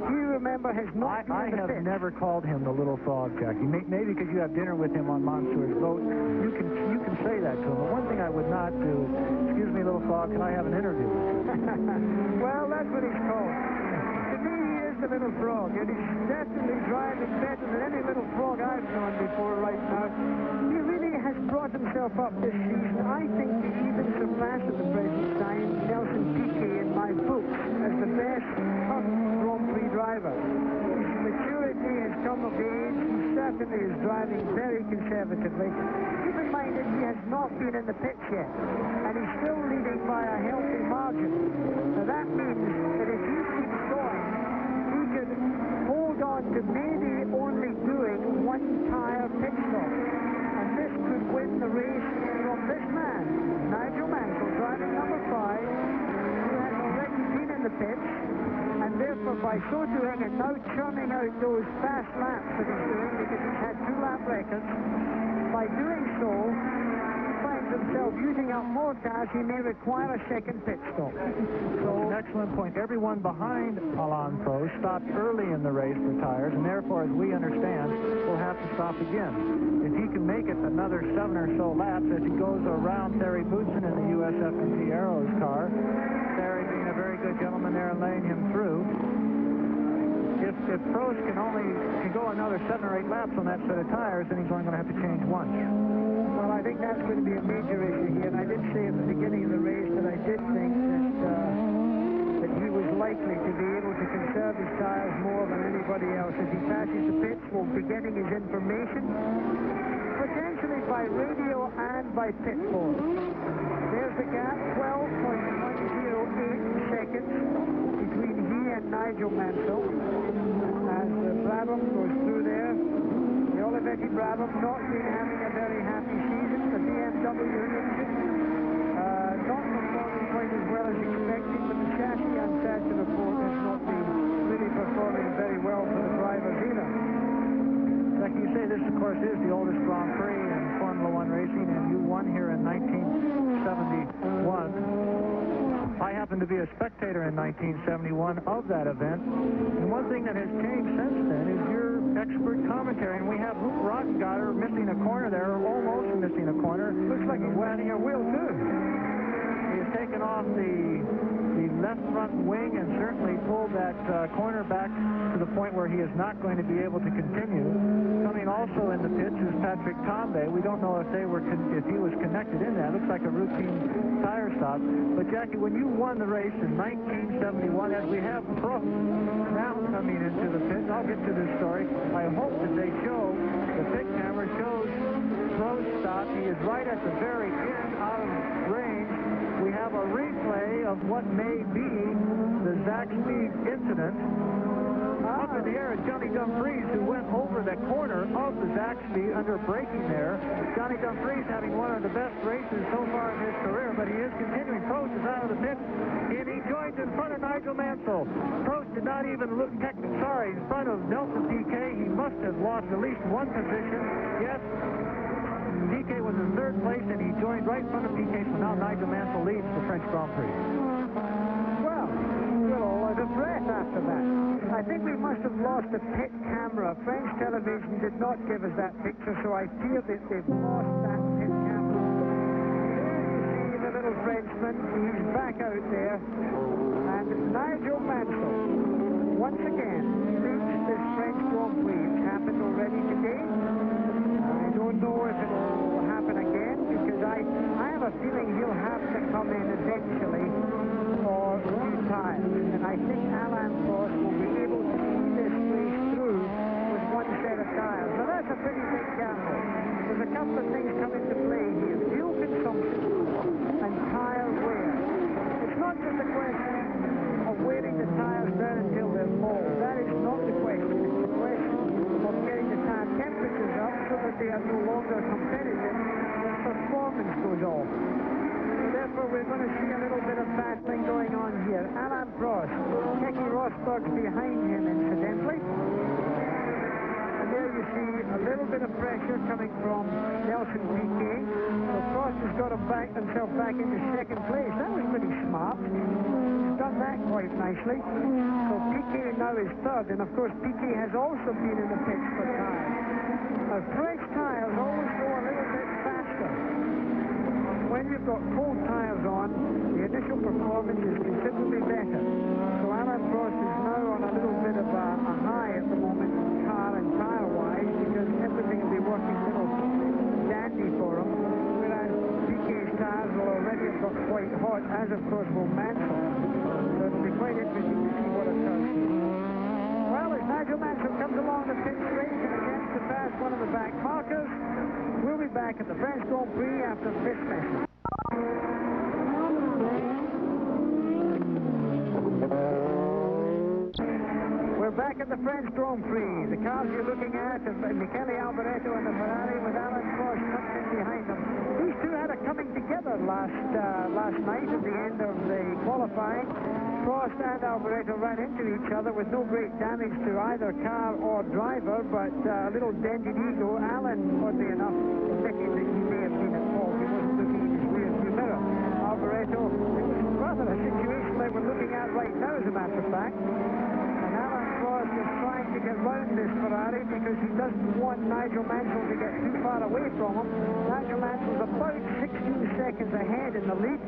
You remember has not been in the pit. I have never called him the little frog, Jackie. Maybe because you have dinner with him on Monsour's boat. You can say that to him. But one thing I would not do is, excuse me, little frog, can I have an interview with you? Well, that's what he's called. To me, he is the little frog, and he's definitely driving better than any little frog I've known before right now. He really has brought himself up this season. I think he even surpassed at the present time Nelson Piquet in my books as the best Grand Prix driver. His maturity has come of age. He certainly is driving very conservatively. Keep in mind that he has not been in the pits yet, and he's still leading by a healthy margin. Now that means that if he keeps going, he could hold on to maybe only doing 1 tire pit stop. And this could win the race from this man, Nigel Mansell, driving number 5, who has already been in the pits, and therefore by so doing and now churning out those fast laps that he's doing, because he's had 2 lap records, by doing so, he finds himself using up more tires. He may require a second pit stop. So, an excellent point. Everyone behind Alain Prost stopped early in the race for tires, and therefore, as we understand, will have to stop again. If he can make it another 7 or so laps as he goes around Terry Boutsen in the USF&G Arrows car, Terry being a very good gentleman there and laying him through. If Prost can go another 7 or 8 laps on that set of tires, then he's only going to have to change once. Well, I think that's going to be a major issue here. And I did say at the beginning of the race that I did think that he was likely to be able to conserve his tires more than anybody else. As he passes the pits, we'll be getting his information, potentially by radio and by pit board. There's the gap, 12.108 seconds between he and Nigel Mansell. As Brabham goes through there, the Olivetti Brabham not been having a very happy season. The BMW engine not performing quite as well as expected, but the chassis, I'm sad to report, has not been really performing very well for the drivers either. Like you say, this, of course, is the oldest Grand Prix in Formula One racing, and you won here in 1971. I happened to be a spectator in 1971 of that event, and one thing that has changed since then is your expert commentary, and we have Luke Rottengatter missing a corner there, almost missing a corner. Looks like he's wearing a wheel too. He has taken off the left front wing and certainly pulled that corner back to the point where he is not going to be able to continue. Coming also in the pits is Patrick Tambay. We don't know if he was connected in that. Looks like a routine tire stop. But Jackie, when you won the race in 1971, as we have Prost now coming into the pits, I'll get to this story. I hope that they show, the pit camera shows Prost stop. He is right at the very end out of range. We have a replay of what may be the Zaxby incident. Up in the air is Johnny Dumfries, who went over the corner of the Zaxby under braking there. Johnny Dumfries having one of the best races so far in his career, but he is continuing. Prost is out of the pit, and he joins in front of Nigel Mansell. Prost did not even look in front of Nelson Piquet. He must have lost at least one position. Yes, Piquet was in third place, and he joined right in front of Piquet, so now Nigel Mansell leads the French Grand Prix. Well, we're all out of breath after that. I think we must have lost the pit camera. French television did not give us that picture, so I fear that they've lost that pit camera. There you see the little Frenchman. He's back out there. And Nigel Mansell, once again, leads this French Grand Prix. It's happened already today. I don't know if it will happen again, because I have a feeling he'll have to come in eventually for new tires. And I think Alain Prost will be able to see this race through with one set of tires. Now that's a pretty big gamble. There's a couple of things come into play here. Fuel consumption and tire wear. It's not just a question of wearing the tires down until they're bald. That is not the question. It's the question of getting the tire temperatures up so that they are no longer competitive when performance goes off. Therefore, we're going to see a little bit of battling going on here. Alain Prost, Keke Rosberg's behind him, incidentally. And there you see a little bit of pressure coming from Nelson Piquet. So Prost has got himself back into second place. That was pretty smart. He's done that quite nicely. So Piquet now is third, and of course Piquet has also been in the pits for tires. Now, fresh tires always go a little bit faster. When you've got cold tires on, the initial performance is considerably better. So Alain Prost is now on a little bit of a high at the moment, car and tire-wise, because everything will be working a little dandy for him, whereas Piquet's tires will already have got quite hot, as of course will Mansell. So it'll be quite interesting to see what occurs here. Well, as Nigel Mansell comes along the pit straight and attempts to pass one of the back markers, we'll be back at the French Grand Prix after this message. We're back at the French Grand Prix. The cars you're looking at are Michele Alboreto and the Ferrari with Alain Prost tucked in behind them. These two had a coming together last night at the end of the qualifying. Prost and Alboreto ran into each other with no great damage to either car or driver, but a little dented ego. Alain, oddly enough, admitted that he may have been at fault. He wasn't looking in his rear-view mirror. Alboreto, it was rather a situation like we're looking at right now, as a matter of fact. And Alain Prost is trying to get round this Ferrari because he doesn't want Nigel Mansell to get too far away from him. Nigel Mansell's about 16 seconds ahead in the lead.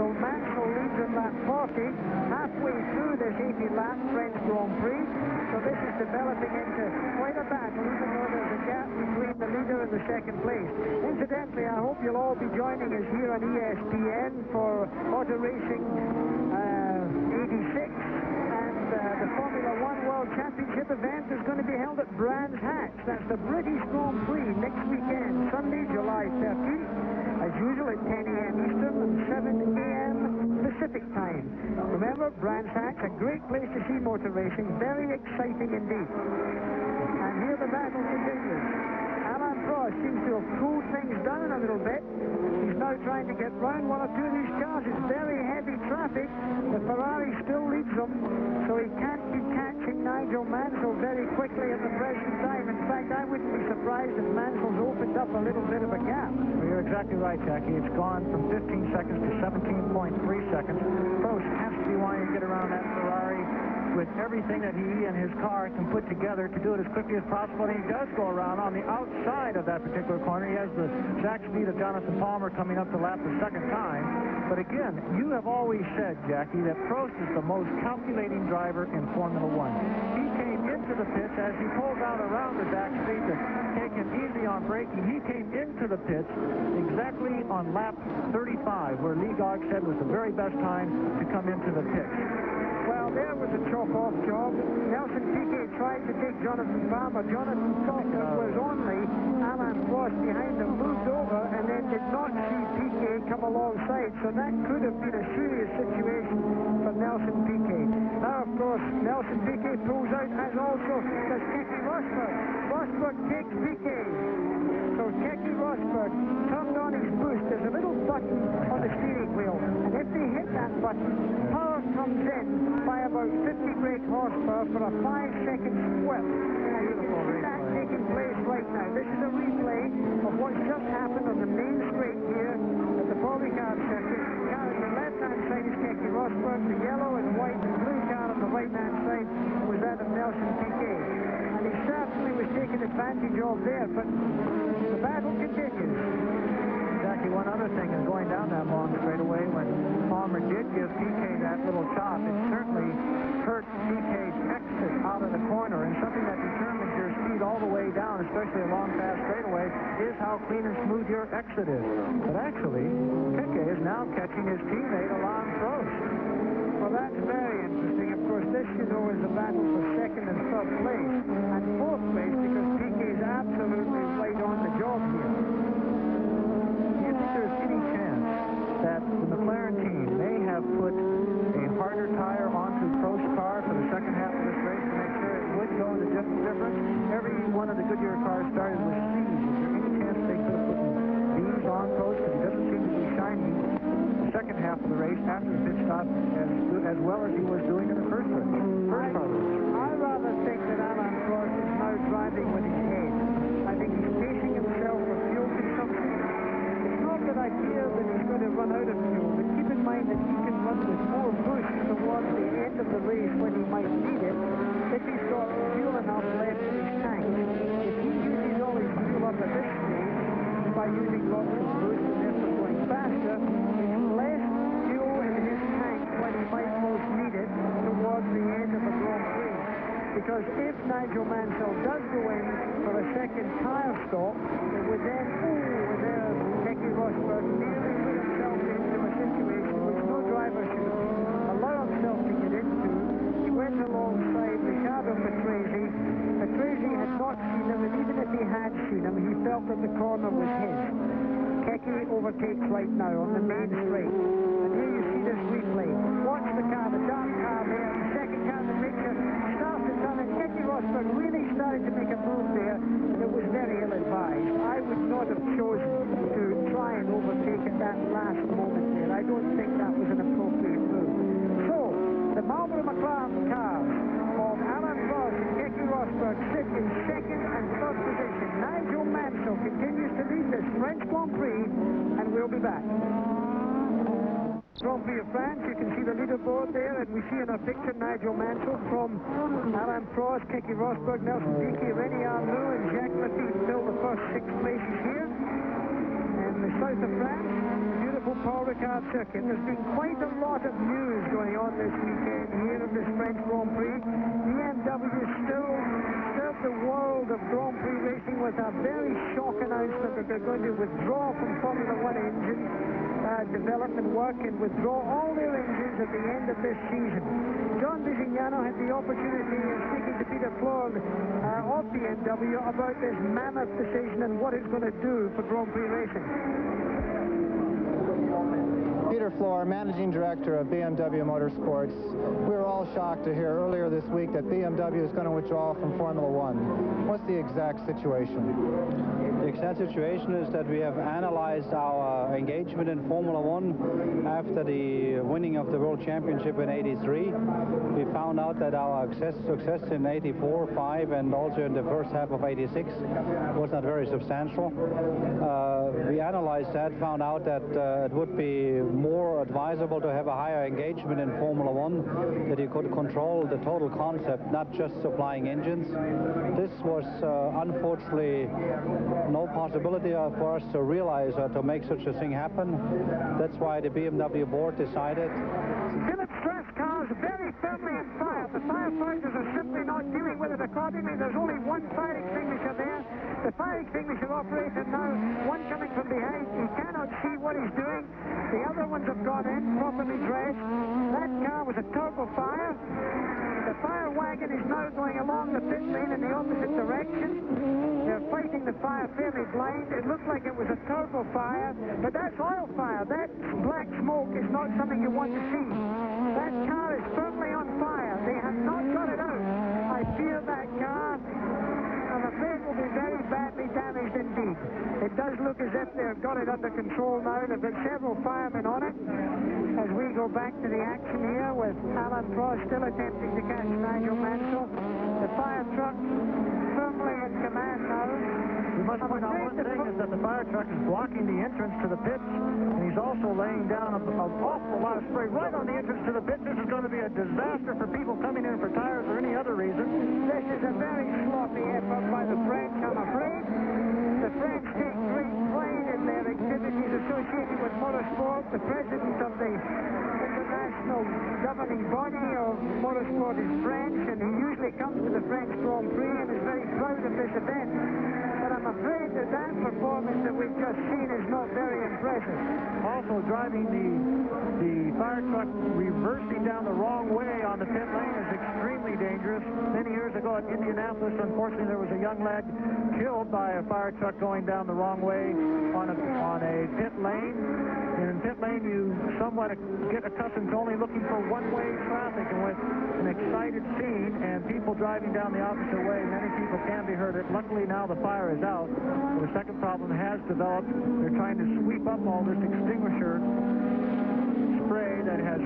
So Mansell leads in lap 40, halfway through this 80-lap French Grand Prix. So this is developing into quite a battle, even though there's a gap between the leader and the second place. Incidentally, I hope you'll all be joining us here on ESPN for Auto Racing 86. Championship event is going to be held at Brands Hatch. That's the British Grand Prix next weekend, Sunday, July 13th, as usual at 10 a.m. Eastern and 7 a.m. Pacific time. Remember, Brands Hatch, a great place to see motor racing, very exciting indeed. And here the battle continues. Alain Prost seems to have cooled things down a little bit. He's now trying to get round one or two of these cars. It's very heavy traffic. The Ferrari still leads them, so he can't be catching Nigel Mansell very quickly at the present time. In fact, I wouldn't be surprised if Mansell's opened up a little bit of a gap. Well, you're exactly right, Jackie. It's gone from 15 seconds to 17.3 seconds. Prost has to be wanting to get around that Ferrari with everything that he and his car can put together to do it as quickly as possible. And he does go around on the outside of that particular corner. He has the exact speed of Jonathan Palmer coming up to lap the second time. But again, you have always said, Jackie, that Prost is the most calculating driver in Formula One. He came into the pits as he pulled out around the back street to take it easy on braking. He came into the pits exactly on lap 35, where Lee Gogg said was the very best time to come into the pits. Well, there was a chalk-off job. Nelson Piquet tried to take Jonathan Palmer. Jonathan thought it was only Alain Prost behind him, moved over, and then did not see Piquet come alongside. So that could have been a serious situation for Nelson Piquet. Now, of course, Nelson Piquet pulls out, as also does Keke Rosberg. Rosberg takes Piquet. So Keke Rosberg turned on his boost. There's a little button on the steering wheel, and if they hit that button, power comes in by about 50 brake horsepower for a 5-second sweep. And you can see that taking place right now. This is a replay of what's just happened on the main straight here at the Paul Ricard circuit. The car on the left-hand side is Keke Rosberg. The yellow and white and blue car on the right-hand side was that of Nelson Piquet. And he certainly was taking advantage of there, but the battle continues. Jackie, one other thing is going down that long straightaway when Palmer did give Piquet that little chop, it certainly hurt Piquet's exit out of the corner, and something that determines your speed all the way down, especially along fast straightaway, is how clean and smooth your exit is. But actually, Piquet is now catching his teammate Alain Prost. Well, that's very interesting. Of course, this, you know, is a battle for second and third place, and fourth place, because Piquet is absolutely right on the job here. Do you think there's any chance that the McLaren team may have put a harder tire onto Prost's car for the second half of this race to make sure it would go the difference? Every one of the Goodyear cars started with C's. Is there any chance they could have put B's on Prost, because he doesn't seem to be shining the second half of the race after the pit stop as well as he was doing in the first part of the race? I rather think that Alain Prost is now driving with his head. I think he's pacing himself for fuel consumption. It's not that I fear that he's going to run out of fuel, but keep in mind that he can run with more boost towards the end of the race when he might need it, if he's got fuel enough left in his tank. If he uses all his fuel up at this stage by using lots of boost and therefore going faster, it's less fuel in his tank when he might most need it towards the end of the Grand Prix. Because if Nigel Mansell does go in for a second tyre stop, it would then, there's Keke Rosberg nearly put himself into a situation which no driver should allow himself to get into. He went alongside Riccardo Patrese. Patrese had not seen him, and even if he had seen him, he felt that the corner was his. Keke overtakes right now on the main straight. And here you see this replay. Watch the car, the dark car there, the second car, the picture, starts to turn, and Keke Rosberg really started to make a move there that was very ill-advised. I would not have chosen to try and overtake at that last moment there. I don't think that was an appropriate move. So, the Marlboro McLaren cars of Alain Prost and Keke Rosberg sit in second and third position. Nigel Mansell continues to lead this French Grand Prix, and we'll be back. Grand Prix of France, you can see the leaderboard there, and we see in our picture Nigel Mansell from Alain Prost, Keke Rosberg, Nelson Piquet, René Arnoux, and Jacques Lafitte fill the first 6 places here. In the south of France, beautiful Paul Ricard circuit. There's been quite a lot of news going on this weekend here in this French Grand Prix. BMW still serve the world of Grand Prix racing with a very shock announcement that they're going to withdraw from Formula One engine development work and withdraw all their engines at the end of this season. John Bisingham Designano had the opportunity of speaking to Peter Flor of BMW about this mammoth decision and what it's going to do for Grand Prix racing. Peter Flor, Managing Director of BMW Motorsports. We were all shocked to hear earlier this week that BMW is going to withdraw from Formula One. What's the exact situation? The exact situation is that we have analyzed our engagement in Formula One after the winning of the World Championship in '83. We found out that our success in '84, '85, and also in the first half of '86 was not very substantial. We analyzed that, found out that it would be more advisable to have a higher engagement in Formula One, that you could control the total concept, not just supplying engines. This was unfortunately no possibility for us to realize or to make such a thing happen. That's why the BMW board decided. Philip Strass cars very firmly on fire. The firefighters are simply not dealing with it accordingly. There's only one fire extinguisher there. The fire extinguisher operator now, one coming from behind. He cannot see what he's doing. The other ones have gone in, properly dressed. That car was a turbo fire. The fire wagon is now going along the pit lane in the opposite direction. They're fighting the fire fairly blind. It looks like it was a turbo fire, but that's oil fire. That black smoke is not something you want to see. That car is firmly on fire. They have not got it out. I fear that car, I'm afraid, will be very badly damaged indeed. It does look as if they've got it under control now. They've got several firemen on it. As we go back to the action here with Alan Prost still attempting to catch Nigel Mansell. The fire truck firmly in command now. We must point out one thing is that the fire truck is blocking the entrance to the pits, and he's also laying down an awful lot of spray right on the entrance to the pits. This is going to be a disaster for people coming in for tires or any other reason. This is a very sloppy effort by the French, I'm afraid. The French take great pride in their activities associated with motorsport. The president of the international governing body of motorsport is French, and he usually comes to the French Grand Prix and is very proud of this event. But I'm afraid that that performance that we've just seen is not very impressive. Also driving the fire truck reversing down the wrong way on the pit lane is extremely dangerous. Many years ago at Indianapolis, unfortunately, there was a young lad killed by a fire truck going down the wrong way on a pit lane. And in pit lane, you somewhat get accustomed to only looking for one-way traffic, and with an excited scene and people driving down the opposite way, many people can be hurt. Luckily, now the fire is out. The second problem has developed. They're trying to sweep up all this extinguisher spray that has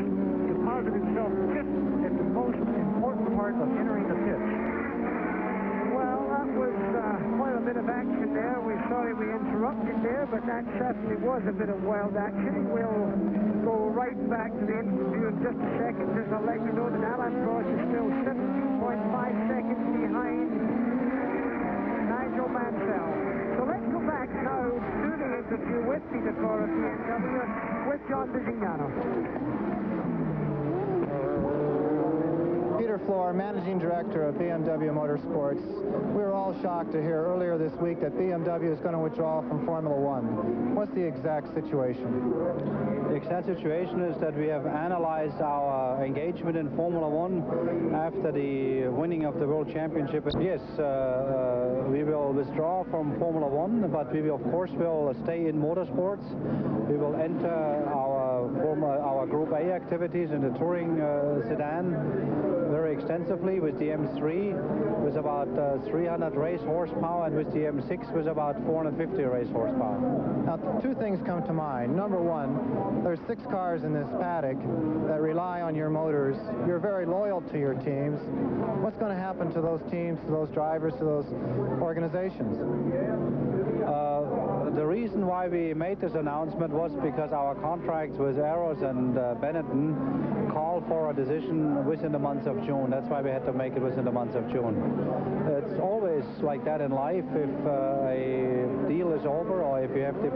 deposited itself just at the most important part of entering the pits. Well, that was quite a bit of action there. We're sorry we interrupted there, but that certainly was a bit of wild action. We'll go right back to the interview in just a second. Just I'll let you know that Alan Prost is still 17.5 seconds behind Nigel Mansell. So let's go back now to the interview with Peter Flor of BMW with John Designano. Peter Flor, Managing Director of BMW Motorsports. We were all shocked to hear earlier this week that BMW is going to withdraw from Formula One. What's the exact situation? The exact situation is that we have analyzed our engagement in Formula One after the winning of the World Championship. Yes, we will withdraw from Formula One, but we will, of course, will stay in motorsports. We will enter our Group A activities in the touring sedan very extensively with the M3 with about 300 race horsepower, and with the M6 with about 450 race horsepower. Now, two things come to mind. Number one, there's 6 cars in this paddock that rely on your motors. You're very loyal to your teams. What's going to happen to those teams, to those drivers, to those organizations? The reason why we made this announcement was because our contracts with Arrows and Benetton call for a decision within the month of June. That's why we had to make it within the month of June. It's always like that in life. If a deal is over, or if you have to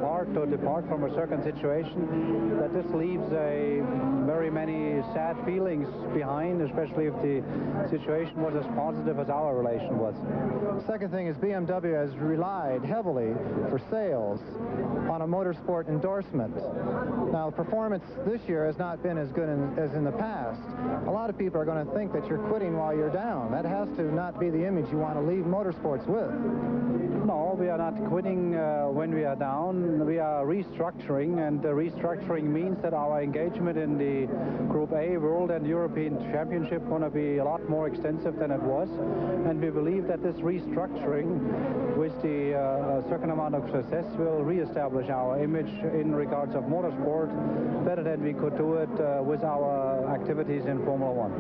depart from a certain situation, that this leaves very many sad feelings behind, especially if the situation was as positive as our relation was. Second thing is BMW has relied heavily for sales on a motorsport endorsement. Now, performance this year has not been as good as in the the past, a lot of people are going to think that you're quitting while you're down. That has to not be the image you want to leave motorsports with. No, we are not quitting when we are down. We are restructuring, and restructuring means that our engagement in the Group A World and European Championship going to be a lot more extensive than it was. And we believe that this restructuring, with the certain amount of success, will reestablish our image in regards of motorsport better than we could do it with our activities in Formula One.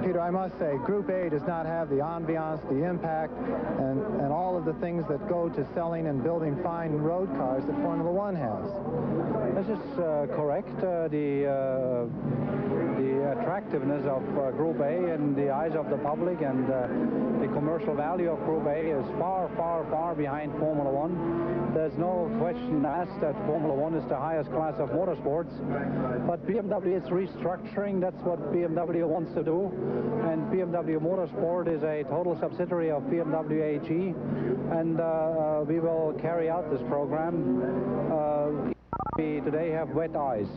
Peter, I must say, Group A does not have the ambiance, the impact, and all of the things that go to selling and building fine road cars that Formula One has. This is correct. The attractiveness of Group A in the eyes of the public and the commercial value of Group A is far, far, far behind Formula One. There's no question asked that Formula One is the highest class of motorsports, but BMW is restructuring. That's what BMW wants to do. And BMW Motorsport is a total subsidiary of BMW AG, and we will carry out this program. We today have wet eyes.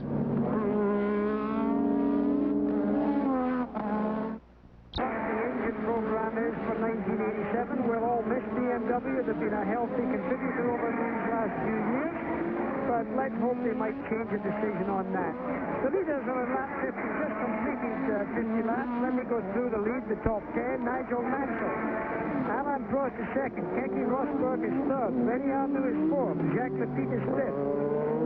The engine program is for 1987. We'll all miss BMW. They've been a healthy contributor over these last few years, but let's hope they might change a decision on that. The leaders are in lap 50, just completed 50 laps. Let me go through the lead, the top 10. Nigel Mansell. Alain Prost is second. Keke Rosberg is third. Benny Arnoux is fourth. Jacques Lafitte is fifth.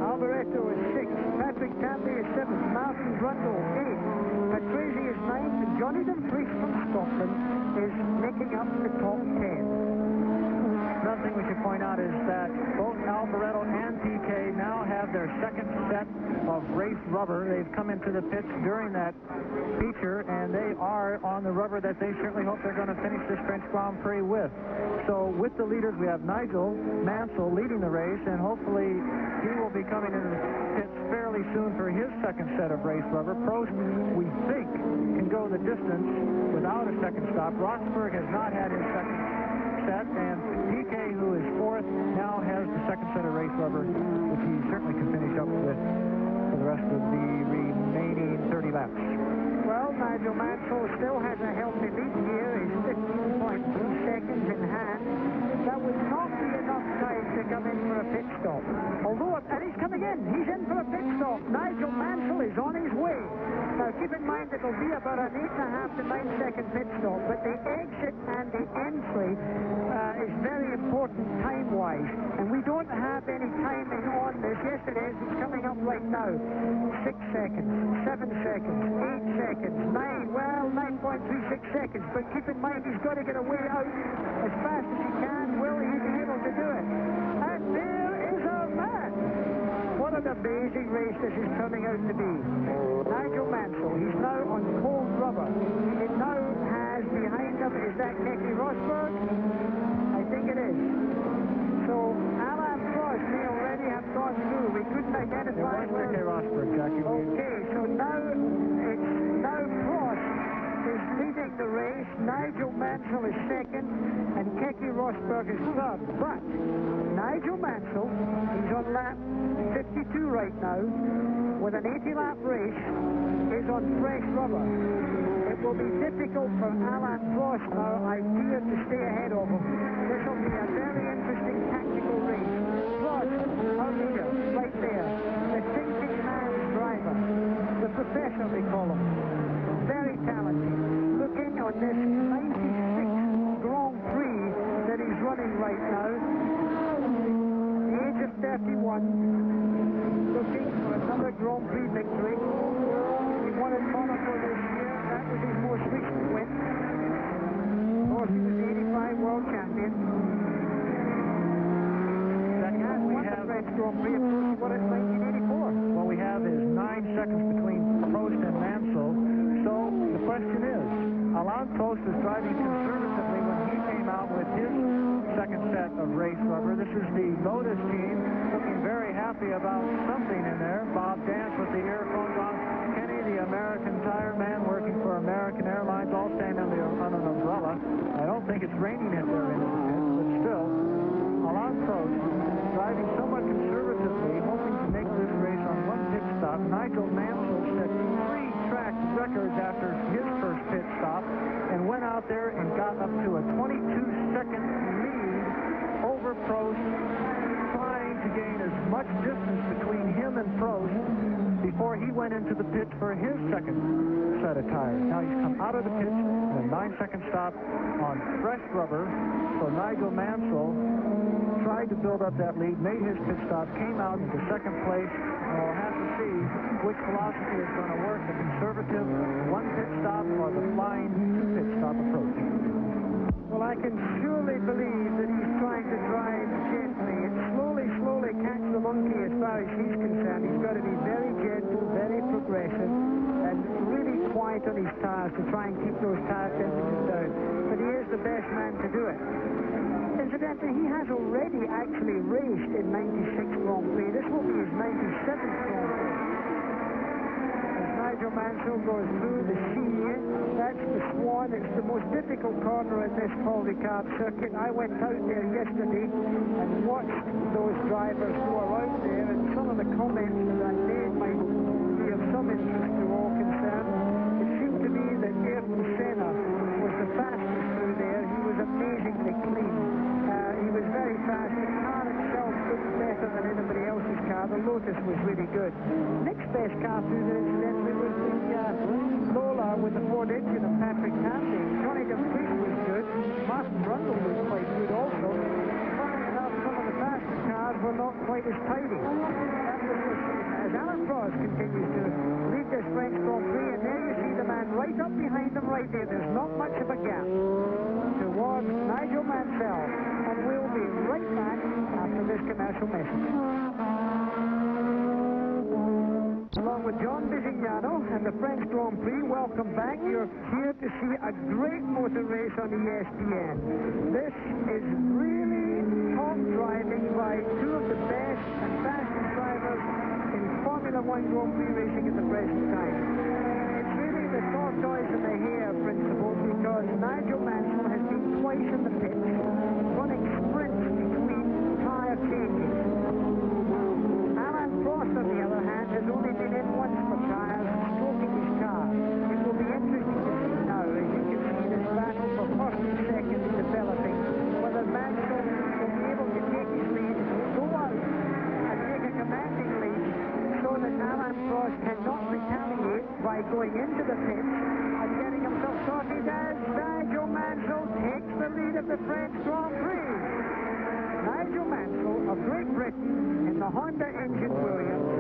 Alboreto is sixth. Patrick Tambay is seventh. Martin Brundle eighth. Patrese is ninth. And Johnny De Vries from Scotland is making up the top 10. Another thing we should point out is that both Alboreto and PK now have their second set of race rubber. They've come into the pits during that feature, and they are on the rubber that they certainly hope they're going to finish this French Grand Prix with. So with the leaders, we have Nigel Mansell leading the race, and hopefully he will be coming into the pits fairly soon for his second set of race rubber. Prost, we think, can go the distance without a second stop. Rosberg has not had his second set, and PK, who is fourth, now has the second set of race rubber, which he certainly can finish up with for the rest of the remaining 30 laps. Well, Nigel Mansell still has a healthy lead here. He's 15.2 seconds in hand. That would not be enough time to come in for a pit stop. Although, and he's coming in. He's in for a pit stop. Nigel Mansell is on his way. Now, keep in mind it'll be about an 8.5 to 9 second pit stop, but the exit and the entry is very important time-wise, and we don't have any timing on this. Yes, it is. It's coming up right now. 6 seconds, 7 seconds, 8 seconds, 9, well, 9.36 seconds, but keep in mind he's got to get away out as fast as he can. Will he be able to do it? And there is our man. What an amazing race this is turning out to be. Nigel Mansell, he's now on cold rubber. It now has behind him, is that Keke Rosberg? I think it is. So Alain Prost may already have gone through. We couldn't identify where. Keke Rosberg, Jackie. Okay, so now Prost is leading the race. Nigel Mansell is second, and Keke Rosberg is third. But Nigel Mansell, he's on lap 52 right now, with an 80-lap race, is on fresh rubber. It will be difficult for Alain Prost now, I fear, to stay ahead of him. This will be a very interesting tactical race. Prost, our leader, right there. The thinking man's driver. The professor, they call him. Very talented. Looking on this 96th Grand Prix that he's running right now. The age of 31. Looking for another Grand Prix victory. He won at Monaco this year. That was his most recent win. Of course, he was the 85 world champion. We have French Grand Prix, of course, he won it in 1984. What we have is 9 seconds between Prost and Mansell. So the question is, Alain Prost was driving conservatively when he came out with his second set of race rubber. This is the Lotus team looking very happy about something in there. Bob Dance with the earphones on. Kenny, the American tire man working for American Airlines, all standing on an umbrella. I don't think it's raining if they're in the pits, but still, Alain Prost driving somewhat conservatively, hoping to make this race on one pit stop. Nigel Mansell said records after his first pit stop and went out there and got up to a 22-second lead over Prost, trying to gain as much distance between him and Prost before he went into the pit for his second set of tires. Now he's come out of the pit in a 9-second stop on fresh rubber. So Nigel Mansell tried to build up that lead, made his pit stop, came out into second place. And we'll have to see which philosophy is going to work, the conservative one pit stop or the flying two-pit stop approach. Well, I can surely believe that he's trying to drive gently and slowly catch the monkey as far as he's concerned. He's got to be very gentle, very progressive, and really quiet on his tires to try and keep those tire temperatures down. But he is the best man to do it. Incidentally, he has already actually raced in 96 Grand Prix. This will be his 97th Grand Prix. As Nigel Mansell goes through the C, that's the Swan. It's the most difficult corner in this Paul Ricard circuit. I went out there yesterday and watched those drivers who are out there, and some of the comments that I made might be of some interest to all concerned. It seemed to me that Ayrton Senna was the fastest through there. He was amazingly clean. He was very fast. The car itself looked better than anybody else's car. The Lotus was really good. Next best car through there, incidentally, was the Lola with the Ford engine of Patrick Tandy. Johnny Dumfries was good. Martin Brundle was quite good also. Funny enough, some of the fastest cars were not quite as tidy. That was as Alain Prost continues to lead this French Grand Prix, and there you see the man right up behind him right there. There's not much of a gap towards Nigel Mansell. And we'll be right back after this commercial message. Along with John Bisignano and the French Grand Prix, welcome back. You're here to see a great motor race on ESPN. This is really top driving by two of the best and fastest drivers in Formula One Grand Prix racing at the present time. It's really the tortoise and the hare principle, because Nigel Mansell has been twice in the pits, running sprints between tire changes. Alain Prost, on the other hand, has only been in once for tires, stroking his car. It will be interesting to see now, as you can see this battle for first and second developing, whether Mansell will be able to take his lead, go out and take a commanding lead, so that Alain Prost cannot retaliate by going into the pits and getting himself sorted as Nigel Mansell takes the lead of the French Grand Prix. Nigel Mansell of Great Britain in the Honda engine Williams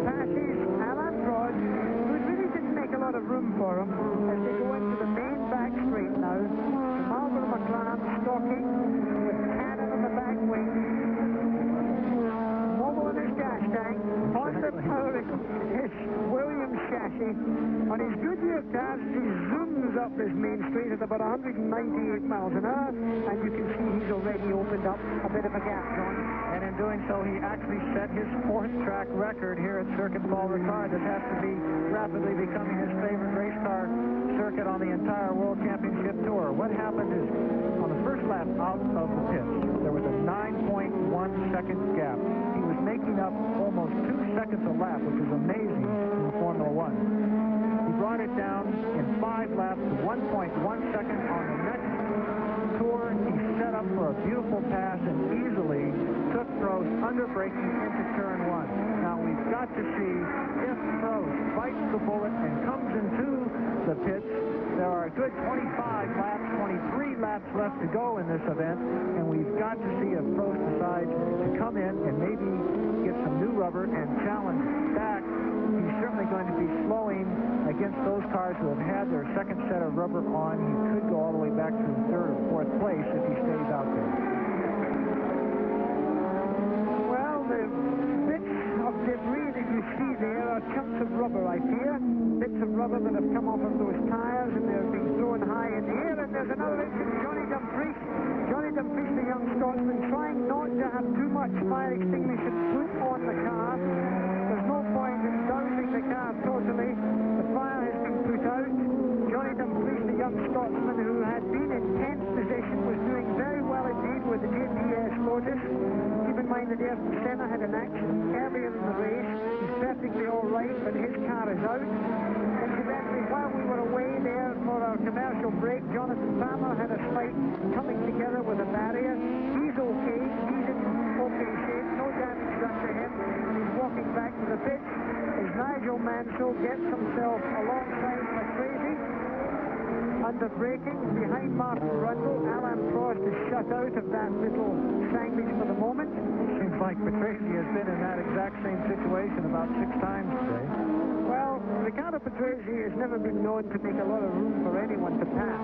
passes Alain Prost, who really didn't make a lot of room for him, as they go into the main back straight now. The Marlboro McLaren stocking with cannon on the back wing, mobile in his gas tank, Honda powering his Williams chassis on his Goodyear cars as he zooms up this main street at about 198 miles an hour, and you can see he's already opened up a bit of a gap, John. And in doing so, he actually set his fourth track record here at Circuit Paul Ricard. This has to be rapidly becoming his favorite race car circuit on the entire World Championship Tour. What happened is, on the first lap out of the pits, there was a 9.1 second gap. He was making up almost 2 seconds a lap, which is amazing in Formula One. He brought it down in 5 laps to 1.1 seconds on the next tour. He set up for a beautiful pass and easily took Prost under braking into turn 1. Now we've got to see if Prost bites the bullet and comes into the pits. There are a good 25 laps, 23 laps left to go in this event, and we've got to see if Prost decides to come in and maybe get some new rubber and challenge back. He's certainly going to be slowing against those cars who have had their second set of rubber on. He could go all the way back to third or fourth place if he stays out there. Well, the bits of debris that you see there are chunks of rubber, I fear. Bits of rubber that have come off of those tires, and they're being thrown high in the air. And there's another engine, Johnny Dumfries. Johnny Dumfries, the young Scotsman, trying not to have too much fire extinguisher put on the car. There's no point in dousing the car totally. The fire has been put out. Johnny Dumfries, the young Scotsman who had been in 10th position, was doing very well indeed with the JPS Lotus. Keep in mind that Ayrton Senna had an accident earlier in the race. He's perfectly all right, but his car is out. Incidentally, Actually, while we were away there for our commercial break, Jonathan Palmer had a slight coming together with a barrier. He's okay. He's in okay shape. No damage done to him. He's walking back to the pitch as Nigel Mansell gets himself alongside McCrazy. Under braking, behind Martin Rundle, Alain Prost is shut out of that little sandwich for the moment. Seems like Patrese has been in that exact same situation about 6 times today. Well, Riccardo Patrese has never been known to make a lot of room for anyone to pass.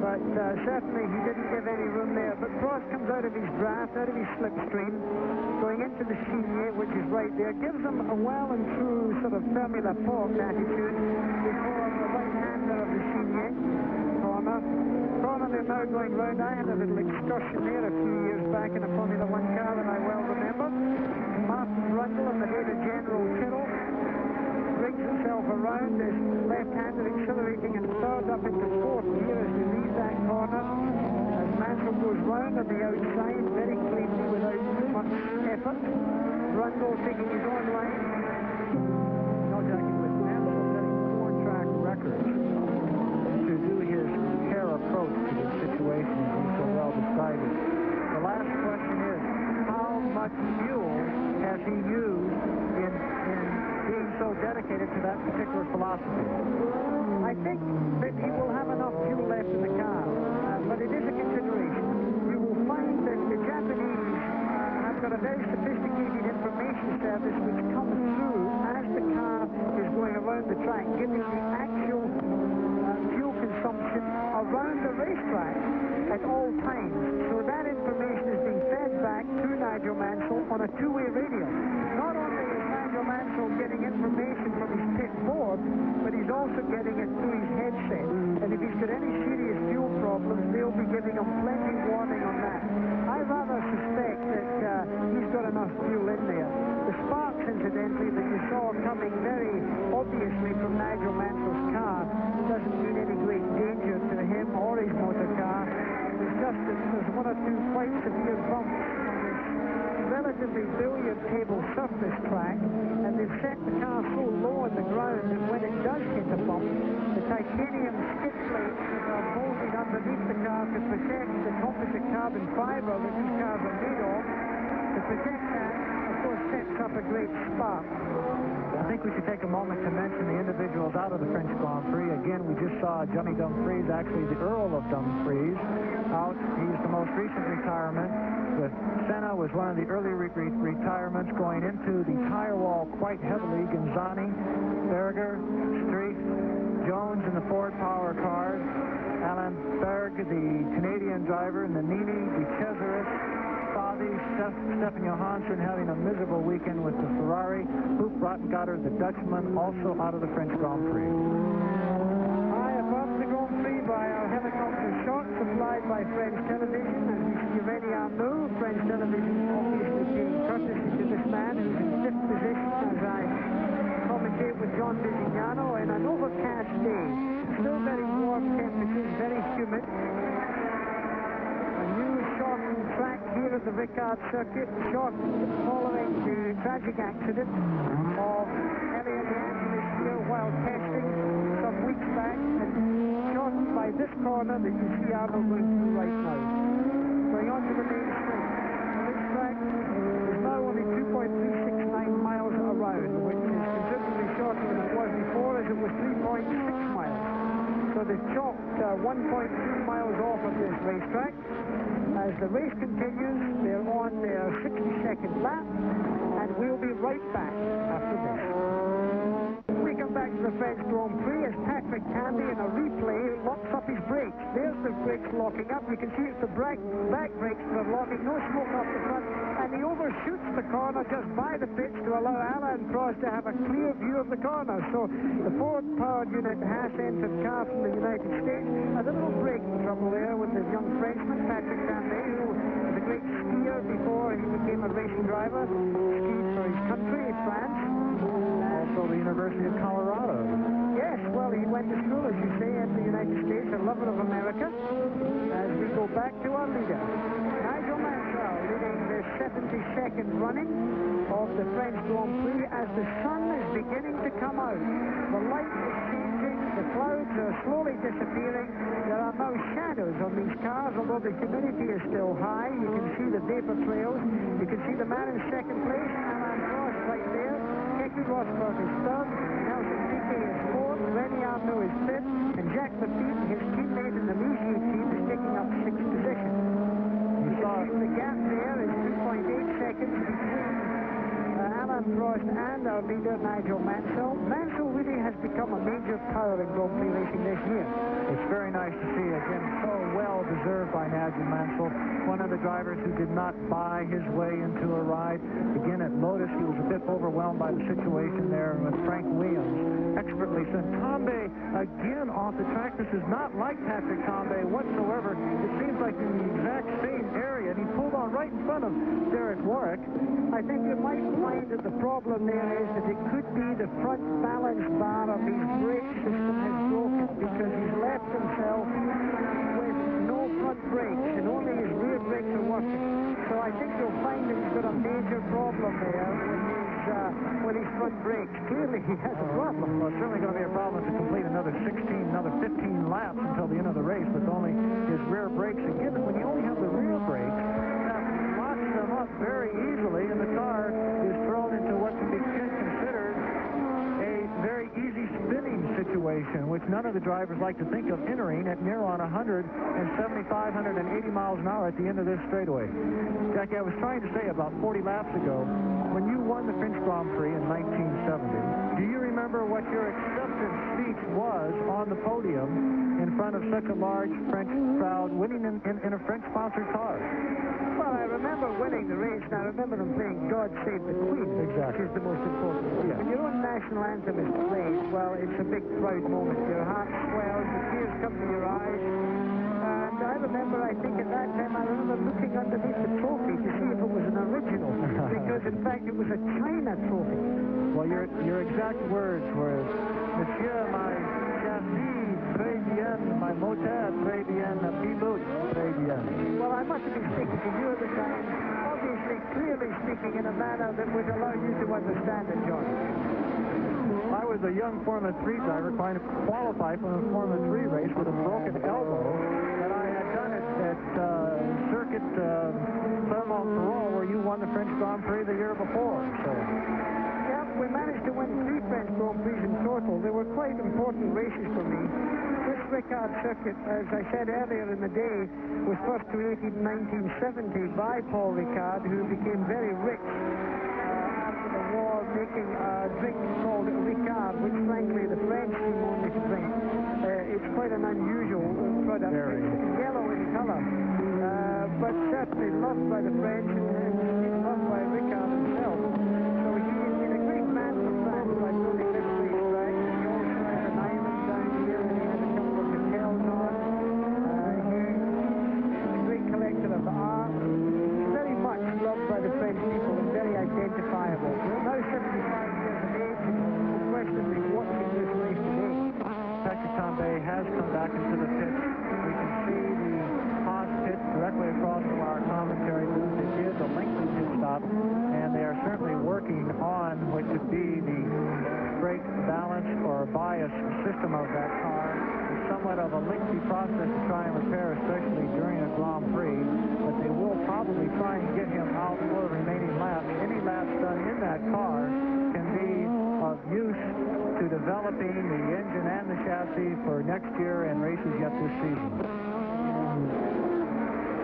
But certainly he didn't give any room there. But Prost comes out of his draft, out of his slipstream, going into the Chignet, which is right there. Gives him a well and true sort of Formula Porte attitude before the right-hander of the Chignet corner. They're now going round. I had a little excursion there a few years back in a Formula 1 car that I well remember. Martin Rundle and the Data General Tyrrell brings himself around as left-hander accelerating and third up into fourth gear as we leave that corner. As Mansell goes round on the outside very cleanly without too much effort. Rundle taking his own line. No, Jackie, with Mansell setting 4-track records to do his care approach to this situation is so well decided. The last question is, how much fuel has he used in being so dedicated to that particular philosophy? I think that he will have enough fuel left in the car, but it is a consideration. You will find that the Japanese have got a very sophisticated information service which comes through as the car is going around the track, giving the actual fuel consumption around the racetrack at all times. So that information is being fed back to Nigel Mansell on a two-way radio. Not only is Nigel Mansell getting information from his pit board, but he's also getting it through his headset. And if he's got any serious fuel problems, they'll be giving him plenty warning on that. I rather suspect that he's got enough fuel in there. The sparks, incidentally, that you saw coming very obviously from Nigel Mansell's car doesn't mean any great danger to him or his motor car. It's just that there's one or two quite severe bumps on this relatively billiard table surface track, and they've set the car so low on the ground that when it does hit a bump, the titanium skid plates are molded underneath the car to protect the composite carbon fiber that these cars are made of. To protect that, of course, sets up a great spark. I think we should take a moment to mention the individuals out of the French Grand Prix. Again, we just saw Johnny Dumfries, actually the Earl of Dumfries, out. He's the most recent retirement. The Senna was one of the early retirements going into the tire wall quite heavily. Gonzani, Berger, Streif, Jones in the Ford Power cars, Alan Berg, the Canadian driver, Nannini, De Cesaris, Stefan Johansson having a miserable weekend with the Ferrari. Hoop Rottengatter, the Dutchman, also out of the French Grand Prix. High above the Grand Prix by our helicopter shot supplied by French television, as we see René Arnoux. French television obviously paying courtesy to this man who's in fifth position as I commentate with John Bisignano in an overcast day. Still very warm temperatures, very humid. Track here at the Ricard circuit, shot following the tragic accident of Elliot Angelis here while testing some weeks back, and shot by this corner that you see Arnold going through right now. Going on to the main straight. This track is now only 2.369 miles around, which is considerably shorter than it was before, as it was 3.6 miles. So they've chopped 1.3 miles off of this racetrack. As the race continues, they're on their 62nd lap, and we'll be right back after this. We come back to the French Grand Prix as Patrick Tandy in a replay locks up his brakes. There's the brakes locking up. You can see it's the back brakes that are locking, no smoke off the front, and he overshoots the corner just by the pitch to allow Alain Prost to have a clear view of the corner. So the Ford-powered unit Haas-entered car from the United States had a little braking trouble there with the young Frenchman, Patrick Tandy, who was a great skier before he became a racing driver, skied for his country, France. Also the University of Colorado. Yes, well, he went to school, as you say, in the United States, a lover of America. As we go back to our leader, Nigel Mansell leading the 72nd running of the French Grand Prix as the sun is beginning to come out. The light is changing clouds are slowly disappearing. There are now shadows on these cars, although the humidity is still high. You can see the vapor trails. You can see the man in second place, Alain Prost right there. Keke Rosberg is third. Nelson Piquet is fourth. Remy Arnoux is fifth. And Jacques Lafitte, his teammate in the Ligier team, is taking up sixth position. You saw the gap there is 2.8 seconds between Alain Prost and our leader, Nigel Mansell. Mansell really has become a major power in Grand Prix racing this year. It's very nice to see, again, so well deserved by Nigel Mansell, one of the drivers who did not buy his way into a ride. Again, at Lotus, he was a bit overwhelmed by the situation there with Frank Williams expertly sent. Tambay, again, off the track. This is not like Patrick Tambay whatsoever. It seems like in the exact same area, and he pulled on right in front of Derek Warwick. I think you might find that the problem there is that it could be the front balance bar of his brake system has broken because he's left himself with no front brakes and only his rear brakes are working. So I think you'll find that he's got a major problem there with his front brakes. Clearly he has a problem. Well, it's certainly going to be a problem to complete another 15 laps until the end of the race with only his rear brakes. And given when you only have the rear brakes, that locks them up very easily, and the car is thrown into what can be considered a very easy spinning situation, which none of the drivers like to think of entering at near on 175, 180 miles an hour at the end of this straightaway. Jackie, I was trying to say about 40 laps ago, when you won the French Grand Prix in 1970, do you remember what your acceptance speech was on the podium in front of such a large French crowd, winning in a French-sponsored car? Well, I remember winning the race, and I remember them playing God Save the Queen, exactly, which is the most important thing. Yeah. When your own national anthem is played, well, it's a big, proud moment. Your heart swells, the tears come to your eyes. And I remember, I think at that time, I remember looking underneath the trophy to see if it was an original, because in fact it was a China trophy. Well, your exact words were, Monsieur, my chassis, très bien, my moteur, très bien, pilote, très bien. Well, I must have been speaking to you at the time, obviously, clearly speaking in a manner that would allow you to understand it, John. I was a young Formula 3 driver trying to qualify for a Formula 3 race with a broken elbow, and I had done it at Circuit Clermont-Ferrand, where you won the French Grand Prix the year before. So. Yeah, we managed to win 3 French Grand Prix in total. They were quite important races for me. This Ricard circuit, as I said earlier in the day, was first created in 1970 by Paul Ricard, who became very rich after the war, making a drink called Ricard, which frankly the French seem only to drink. It's quite an unusual product. Very. It's yellow in color, but certainly loved by the French and loved by Ricard himself. So he's been a great man for France by building this racetrack. He also has an island down here, and he has a couple of hotels on. He's a great collector of art. He's very much loved by the French people and very identifiable. Now 75 years of age, unquestionably watching this race today. Patrick Tambay has come back into the pit. We can see the Haas pit directly across from our commentary booth. It is a lengthy pit stop, and they are certainly working on what could be the brake balance or bias system of that car. It's somewhat of a lengthy process to try and repair, especially during a Grand Prix, but they will probably try and get him out for the remaining laps. Any laps done in that car can be of use to developing the engine and the chassis for next year and races yet this season.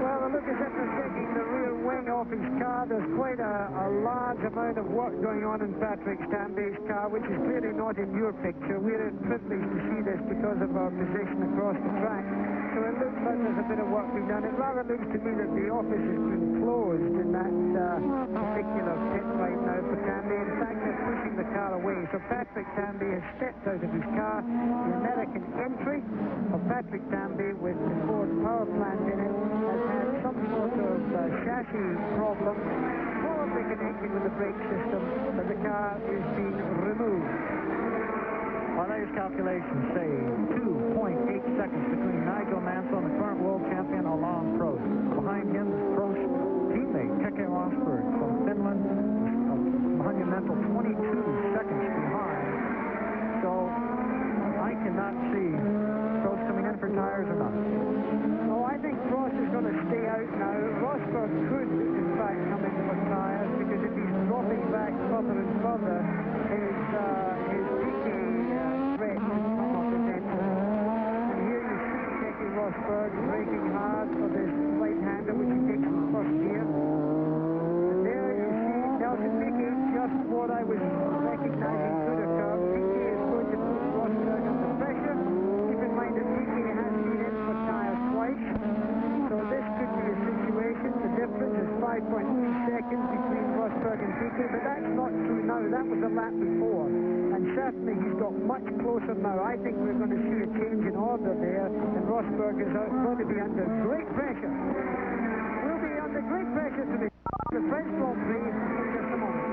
Well, look as if they're taking the rear wing off his car. There's quite a large amount of work going on in Patrick Tambay's car, which is clearly not in your picture. We're privileged to see this because of our position across the track. So it looks like there's a bit of work being done. It rather looks to me that the office has been closed in that particular pit right now for Tambay. In fact, they're pushing the car away. So Patrick Tambay has stepped out of his car. The American entry of Patrick Tambay with the Ford power plant in it has had some sort of chassis problem, probably connected with the brake system, but the car is being removed. Our latest calculations say 2.8 seconds between Nigel Mansell and the current world champion Alain Prost. Behind him, Prost's teammate Keke Rosberg from Finland, a monumental 22 seconds behind. So I cannot see Rosberg, braking hard for this right-hander, which he takes in first gear. And there you see Nelson Piquet, just what I was recognizing could occur. Piquet is going to put Rosberg under pressure. Keep in mind that Piquet has been in for tires twice. So this could be a situation. The difference is 5.2 seconds between Rosberg and Piquet, but that's not true now. That was a lap before. And certainly he's got much closer now. I think we're going to see a change in order there, and Rosberg is going to be under great pressure. We'll be under great pressure to the French Grand Prix in just a moment.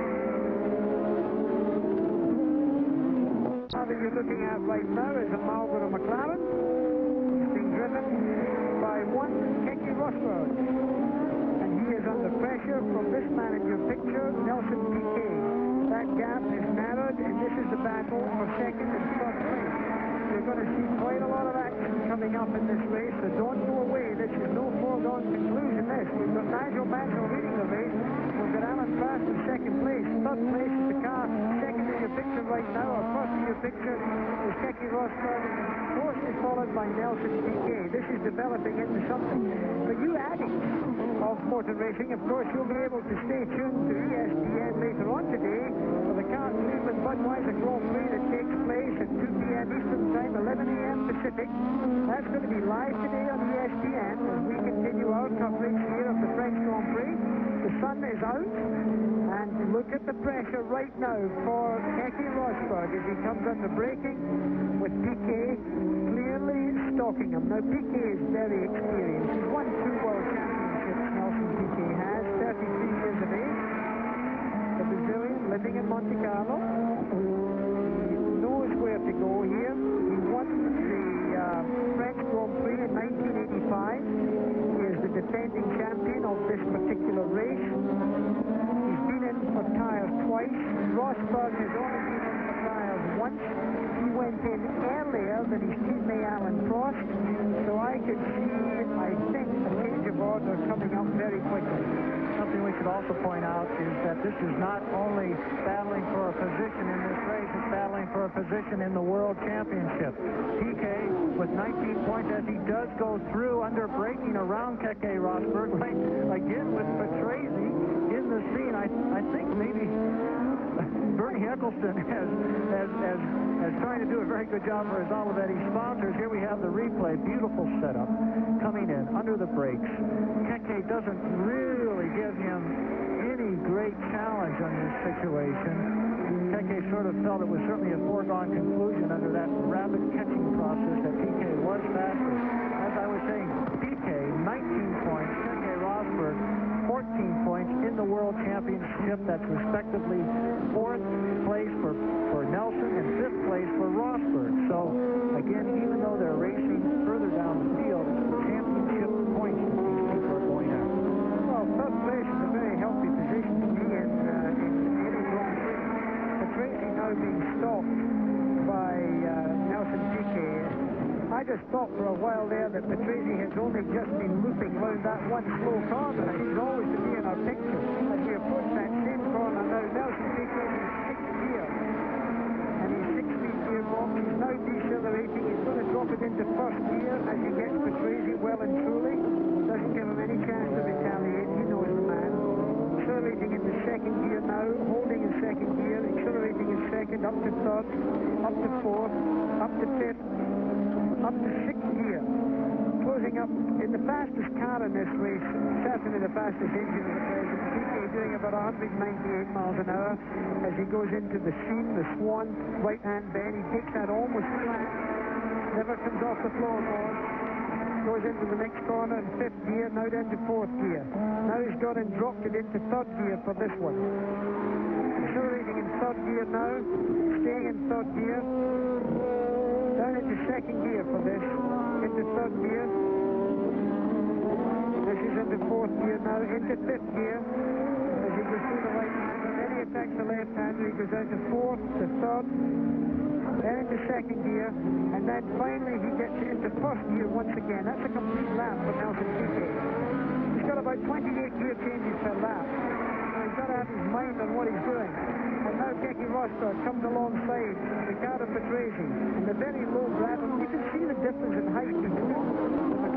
Now that you're looking at right now is a Marlboro McLaren. It's being driven by one Keke Rosberg. And he is under pressure from this man in your picture, Nelson Piquet. That gap is narrowed, and this is the battle for second and third place. You're going to see quite a lot of action coming up in this race, so don't go away. This is no foregone conclusion, this. We've got Nigel Mansell leading the race. We've got Alan Prost in second place. Third place is the car. Second in your picture right now, or first in your picture, is Keke Rosberg. Closely followed by Nelson Piquet. This is developing into something. For you addicts of motor racing, of course, you'll be able to stay tuned to ESPN later on today for the Car Cleveland Budweiser Grand Prix that takes place at 2 p.m. Eastern Time, 11 a.m. Pacific. That's going to be live today on ESPN as we continue our coverage here of the French Grand Prix. The sun is out, and look at the pressure right now for Keke Rosberg as he comes under braking with Piquet clearly stalking him. Now, Piquet is very experienced. He's won 2 world championships, Nelson Piquet has, 33 years of age. The Brazilian living in Monte Carlo. He knows where to go here. He won the French Grand Prix in 1985. He is the defending champion of this particular race. He's been in for tires twice. Rosberg has only been in for tires once. He went in earlier than his teammate Alan Prost. So I could see, I think, a change of order coming up very quickly. Something we should also point out is that this is not only battling for a position in this race, it's battling for a position in the World Championship. Piquet with 19 points as he does go through under braking around Keke Rosberg. Again with Patrese in the scene. I think maybe Bernie Eccleston has trying to do a very good job for his Olivetti sponsors. Here we have the replay. Beautiful setup coming in under the brakes. Keke doesn't really give him any great challenge on this situation. Keke sort of felt it was certainly a foregone conclusion under that rapid catching process that Piquet was faster. As I was saying, Piquet, 19 points, Keke Rosberg, 14 points in the World Championship. That's respectively 4th place for Nelson and 5th place for Rosberg. So, again, even though they're racing further down the field, championship points that these people are going at. Well, 3rd place is a very healthy position to be in any Grand Prix. Patrese now being stopped by Nelson Piquet. I just thought for a while there that Patrese has only just been looping around that one slow corner. He's always to be in our picture. As we approach that same corner now, Nelson Piquet is in 6th gear. And his 6-speed gearbox is now decelerating. He's going to drop it into 1st gear as he gets Patrese well and truly. Doesn't give him any chance to retaliate. He knows the man. Accelerating into 2nd gear now, holding in 2nd gear, accelerating in 2nd, up to 3rd, up to 4th, up to 5th. Up to 6th gear, closing up in the fastest car in this race, certainly the fastest engine of the present. Piquet doing about 198 miles an hour as he goes into the seam, the Swan right-hand bend. He takes that almost flat, never comes off the floorboard, goes into the next corner in 5th gear, now down to 4th gear. Now he's gone and dropped it into 3rd gear for this one. Accelerating in 3rd gear now, staying in 3rd gear. Down into 2nd gear for this, into 3rd gear. This is into 4th gear now, into 5th gear. As he goes through the right hand, then he attacks the left hander, he goes down to 4th, to 3rd, then into 2nd gear, and then finally he gets into 1st gear once again. That's a complete lap for Nelson Piquet. He's got about 28 gear changes per lap. So he's got to have his mind on what he's doing. And now Keke Rosberg comes alongside Riccardo Patrese in the very low gravel. You can see the difference in height between the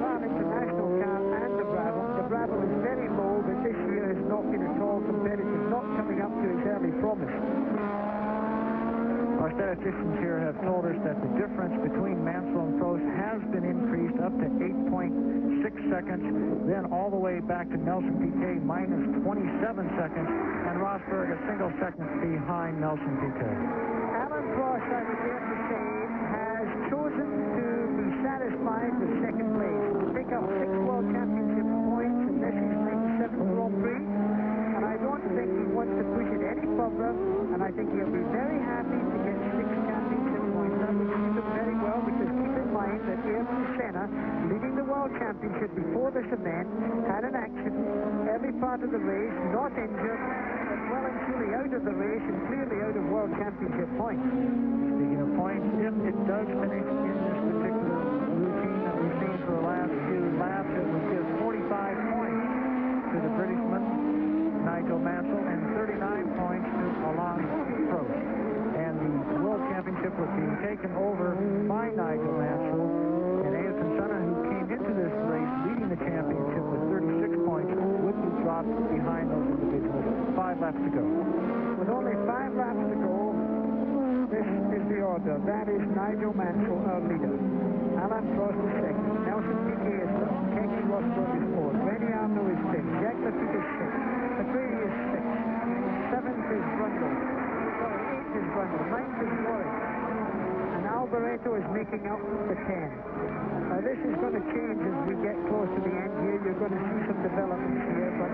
statisticians here have told us that the difference between Mansell and Prost has been increased up to 8.6 seconds, then all the way back to Nelson Piquet minus 27 seconds, and Rosberg a single second behind Nelson Piquet. Alan Prost, I would dare to say, has chosen to be satisfied with second place. He'll pick up 6 World Championship points in this his 97th Grand Prix, and I don't think he wants to push it any further, and I think he'll be very happy to get 6 championship points. That would suit him very well, because keep in mind that Ayrton Senna, leading the World Championship before this event, had an accident every part of the race, not injured, but well and truly out of the race and clearly out of World Championship points. Speaking of points, if it does finish in this particular routine that we've seen for the last few laps, it would give 45 points to the Britishman, Nigel Mansell, and 39 points to Alain Prost. And the World Championship would be taken over by Nigel Mansell, and Ayrton Senna, who came into this race leading the championship with 36 points, would be dropped behind those individuals. 5 laps to go. With only 5 laps to go, this is the order. That is Nigel Mansell, our leader. Alain Prost is second. Nelson Piquet is third. Keke Rosberg is fourth. Rennie Arnaud is fifth. Jacques Lafitte is sixth. McGrady is sixth. Seventh is Brundle. Sorry, eighth is Brundle. Ninth is Warwick. And Alboreto is making up the 10. Now this is going to change as we get close to the end here. You're going to see some developments here, but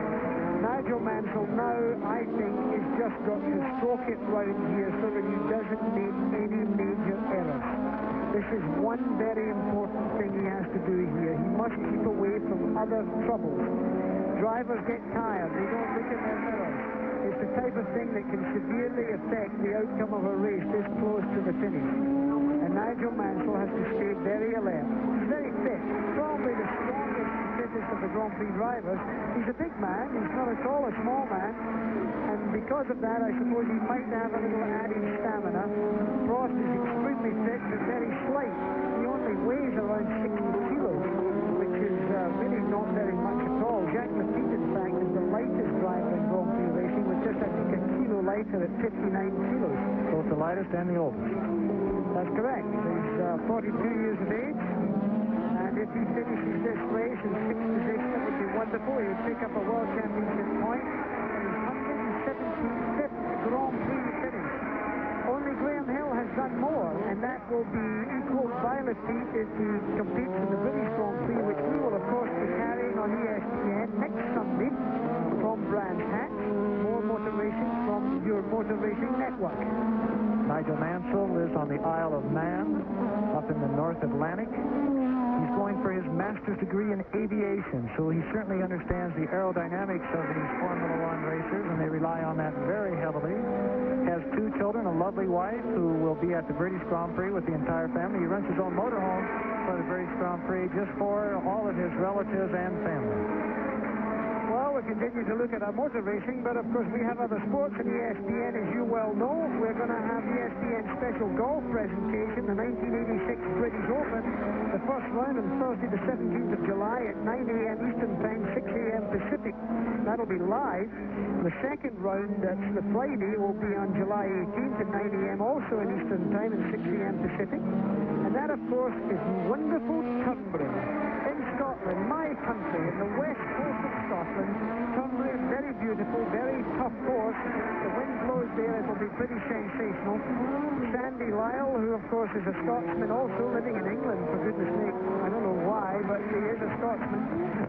Nigel Mansell now, I think, is just got to stroke it round here so that he doesn't make any major errors. This is one very important thing he has to do here. He must keep away from other troubles. Drivers get tired. They don't look in their mirrors. It's the type of thing that can severely affect the outcome of a race this close to the finish. And Nigel Mansell has to stay very alert. He's very fit. Probably the strongest and fittest of the Grand Prix drivers. He's a big man. He's not at all a small man. And because of that, I suppose he might have a little added stamina. Prost is extremely fit but very slight. He only weighs around 60 kilos, which is really not very much at all. Jacques Lafitte, in fact, is the lightest driver in Grand Prix racing, with just, I think, a kilo lighter at 59 kilos. Both the lightest and the oldest. That's correct. He's 42 years of age, and if he finishes this race in 6th position, it would be wonderful. He would pick up a World Championship point and his 175th Grand Prix finish. Only Graham Hill has done more, and that will be equaled by Lafitte if he competes in the British Grand Prix, which we will, of course, be carrying on ESPN next Sunday from Brands Hatch. More motor racing from your Motor Racing Network. Nigel Mansell lives on the Isle of Man, up in the North Atlantic. He's going for his master's degree in aviation, so he certainly understands the aerodynamics of these Formula One racers, and they rely on that very heavily. Has 2 children, a lovely wife who will be at the British Grand Prix with the entire family. He runs his own motorhome for the British Grand Prix just for all of his relatives and family. Well, we continue to look at our motor racing, but of course we have other sports in ESPN, as you well know. We're going to have ESPN special golf presentation, the 1986 British Open, the first round on Thursday the 17th of July at 9 a.m. Eastern Time, 6 a.m. Pacific. That'll be live. The second round, that's the Friday, will be on July 18th at 9 a.m. also in Eastern Time and 6 a.m. Pacific. And that, of course, is wonderful Turnberry in Scotland, my country, in the west coast of Scotland. Turnberry is very beautiful, very tough course. The wind blows there, it will be pretty sensational. Sandy Lyle, who of course is a Scotsman, also living in England, for goodness sake. I don't know why, but he is a Scotsman.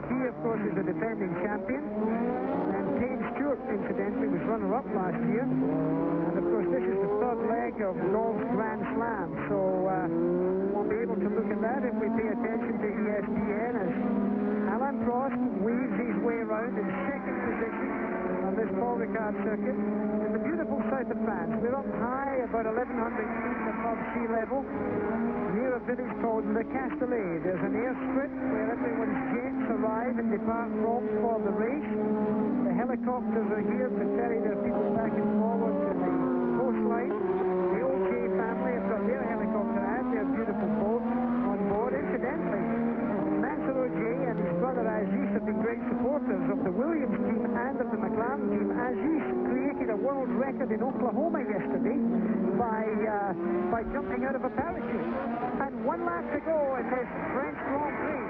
He, of course, is a defending champion. And Payne Stewart, incidentally, was runner-up last year. And of course, this is the third leg of golf's Grand Slam. So we'll be able to look at that if we pay attention to ESPN, as Alain Prost weaves his way around in second position on this Paul Ricard circuit in the beautiful south of France. We're up high, about 1,100 feet above sea level, near a village called Le Castellet. There's an airstrip where everyone's jets arrive and depart from for the race. The helicopters are here to ferry their people back and forward to the coastline. The O.J. family have got their helicopter and their beautiful boat on board. Incidentally, Mansell O.J. and his brother Aziz have been great supporters of the Williams team and of the McLaren team. Aziz created a world record in Oklahoma yesterday by jumping out of a parachute. And 1 lap to go in this French Grand Prix.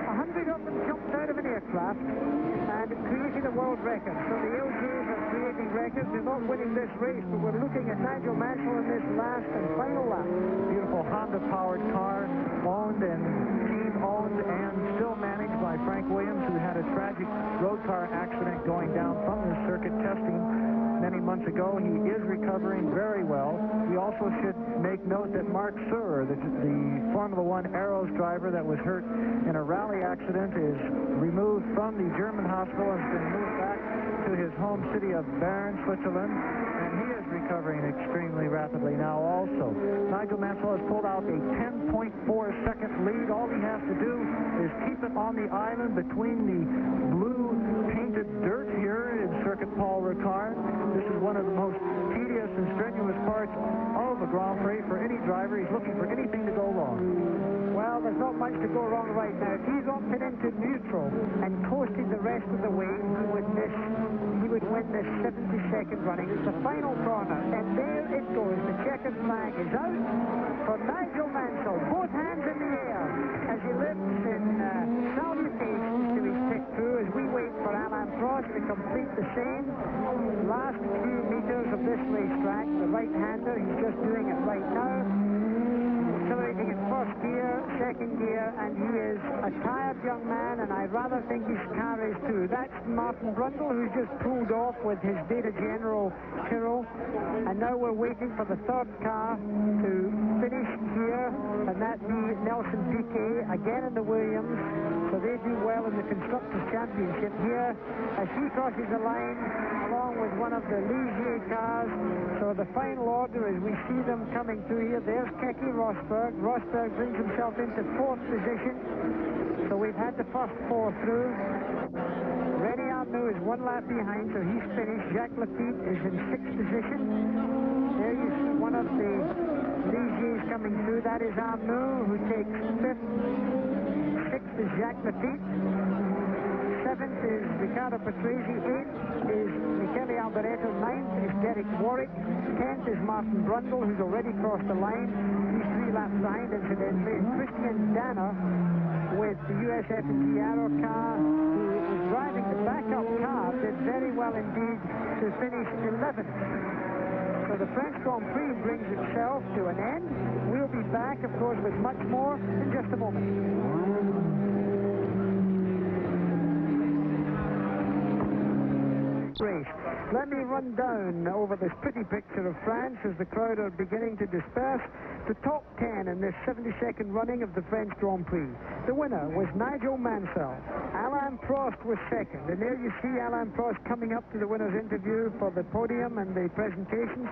100 of them jumped out of an aircraft and created a world record. So the LJs are creating records. They're not winning this race, but we're looking at Nigel Mansell in this last and final lap. Beautiful Honda-powered car, owned and team-owned and still managed by Frank Williams, who had a tragic road car accident going down from the circuit testing many months ago. He is recovering very well. We also should make note that Mark Surer, the Formula One Arrows driver that was hurt in a rally accident, is removed from the German hospital and has been moved back to his home city of Bern, Switzerland, and he is recovering extremely rapidly now also. Nigel Mansell has pulled out a 10.4-second lead. All he has to do is keep it on the island between the blue painted dirt here in Circuit Paul Ricard. This is one of the most tedious and strenuous parts of a Grand Prix for any driver. He's looking for anything to go wrong. Well, there's not much to go wrong right now. If he's opted into neutral and coasted the rest of the way, he would win this 70-second running. It's the final corner, and there it goes. The checkered flag is out for Nigel Mansell. Both hands in the air as he lifts in salutations to his pit crew as we wait for Alain Prost to complete the same last few meters of this racetrack. The right-hander, he's just doing it right now. Accelerating in first gear, second gear, and he is a tired young man, and I rather think his car is too. That's Martin Brundle, who's just pulled off with his Data General Tyrrell, and now we're waiting for the third car to finish here, and that be Nelson Piquet, again in the Williams, so they do well in the Constructors' Championship here, as he crosses the line along with one of the Ligier cars. So the final order, as we see them coming through here, there's Keke Rosberg. Rosberg brings himself into 4th position. So we've had the first 4 through. René Arnoux is 1 lap behind, so he's finished. Jacques Lafitte is in 6th position. There you see one of the Ligiers coming through. That is Arnoux, who takes 5th. 6th is Jacques Lafitte. 7th is Riccardo Patrese. 8th is Michele Alboreto. 9th is Derek Warwick. 10th is Martin Brundle, who's already crossed the line. He's 3 laps behind, incidentally. And Christian Danner with the USF&G Aero car, who was driving the backup car, did very well indeed to finish 11th. So the French Grand Prix brings itself to an end. We'll be back, of course, with much more in just a moment. Race. Let me run down over this pretty picture of France as the crowd are beginning to disperse. The top 10 in this 72nd running of the French Grand Prix. The winner was Nigel Mansell. Alain Prost was second, and there you see Alain Prost coming up to the winner's interview for the podium and the presentations.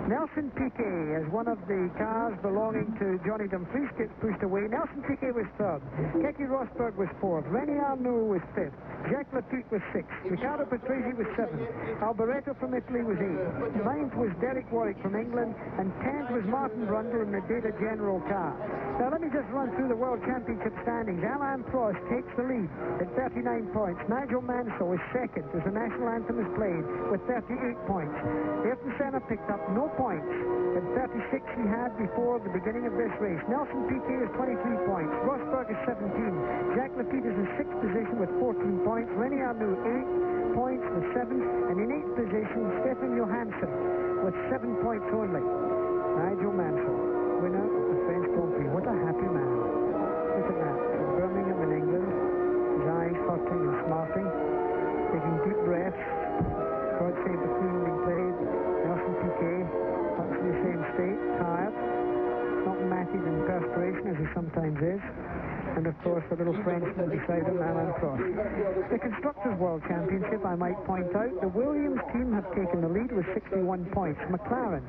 Nelson Piquet, as one of the cars belonging to Johnny Dumfries, gets pushed away. Nelson Piquet was third. Keke Rosberg was fourth. René Arnoux was fifth. Jacques Lafitte was sixth. Riccardo Patrese was seventh. Alboreto from Italy was eighth. Ninth was Derek Warwick from England, and 10th was Martin Brundle in the Data General car. Now let me just run through the World Championship standings. Alain Prost takes the lead at 39 points. Nigel Mansell is second as the national anthem is played with 38 points. Ayrton Senna picked up no points at 36 he had before the beginning of this race. Nelson Piquet is 23 points. Rosberg is 17. Jacques Lafitte is in 6th position with 14 points. René Arnoux 8 points with 7. And in 8th position, Stefan Johansson with 7 points only. Nigel Mansell, winner of the French Grand Prix. What a happy man. Look at that. From Birmingham in England, his eyes hurting and smarting, taking deep breaths. God save the Queen being played. Nelson Piquet, up to the same state, tired, not matted in perspiration as he sometimes is. And of course the little Frenchman beside him, Alain Prost. The Constructors' World Championship, I might point out, the Williams team have taken the lead with 61 points. McLaren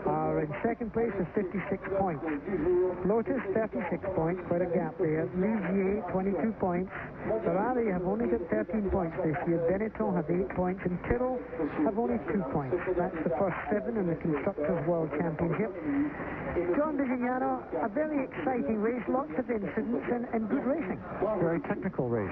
are in second place with 56 points. Lotus, 36 points, quite a gap there. Ligier, 22 points. Ferrari have only got 13 points this year. Benetton have 8 points, and Tyrrell have only 2 points. That's the first 7 in the Constructors' World Championship. John Vigignano, a very exciting race, lots of incidents and good racing. Very technical race.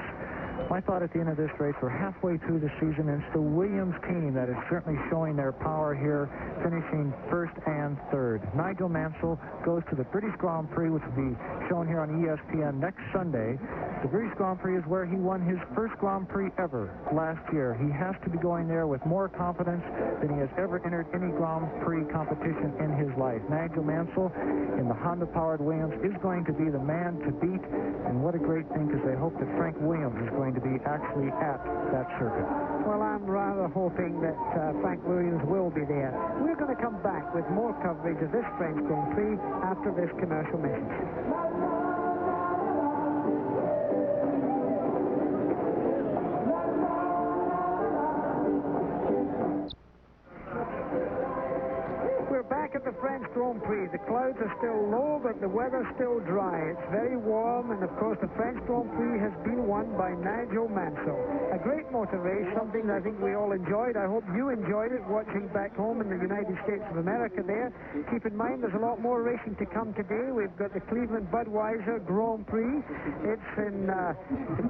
My thought at the end of this race, we're halfway through the season, and it's the Williams team that is certainly showing their power here, finishing first and third. Nigel Mansell goes to the British Grand Prix, which will be shown here on ESPN next Sunday. The British Grand Prix is where he won his first Grand Prix ever last year. He has to be going there with more confidence than he has ever entered any Grand Prix competition in his life. Nigel Mansell in the Honda-powered Williams is going to be the man to beat, and what a great thing, because they hope that Frank Williams is going to be actually at that circuit. Well, I'm rather hoping that Frank Williams will be there. We're going to come back with more coverage of this French Grand Prix after this commercial message. Back at the French Grand Prix. The clouds are still low, but the weather's still dry. It's very warm, and of course the French Grand Prix has been won by Nigel Mansell. A great motor race, something that I think we all enjoyed. I hope you enjoyed it watching back home in the United States of America there. Keep in mind there's a lot more racing to come today. We've got the Cleveland Budweiser Grand Prix. It's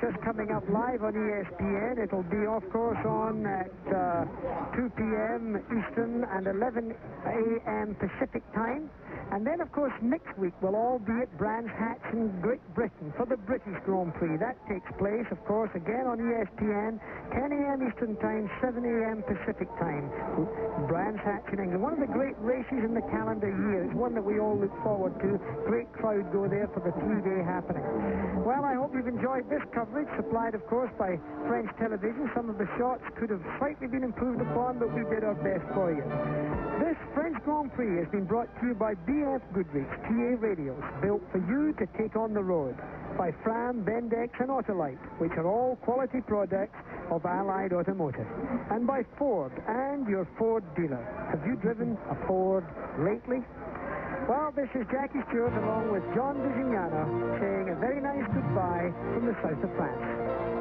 just coming up live on ESPN. It'll be, of course, on at 2 p.m. Eastern and 11 a.m. Pacific time. And then, of course, next week we'll all be at Brands Hatch in Great Britain for the British Grand Prix. That takes place, of course, again on ESPN, 10 a.m. Eastern time, 7 a.m. Pacific time. Brands Hatch in England. One of the great races in the calendar year. It's one that we all look forward to. Great crowd go there for the 3-day happening. Well, I hope you've enjoyed this coverage, supplied, of course, by French television. Some of the shots could have slightly been improved upon, but we did our best for you. This French Grand Prix has been brought to you by BF Goodrich TA radios, built for you to take on the road, by Fram, Bendix, and Autolite, which are all quality products of Allied Automotive, and by Ford and your Ford dealer. Have you driven a Ford lately? Well, this is Jackie Stewart along with John Vigignano saying a very nice goodbye from the south of France.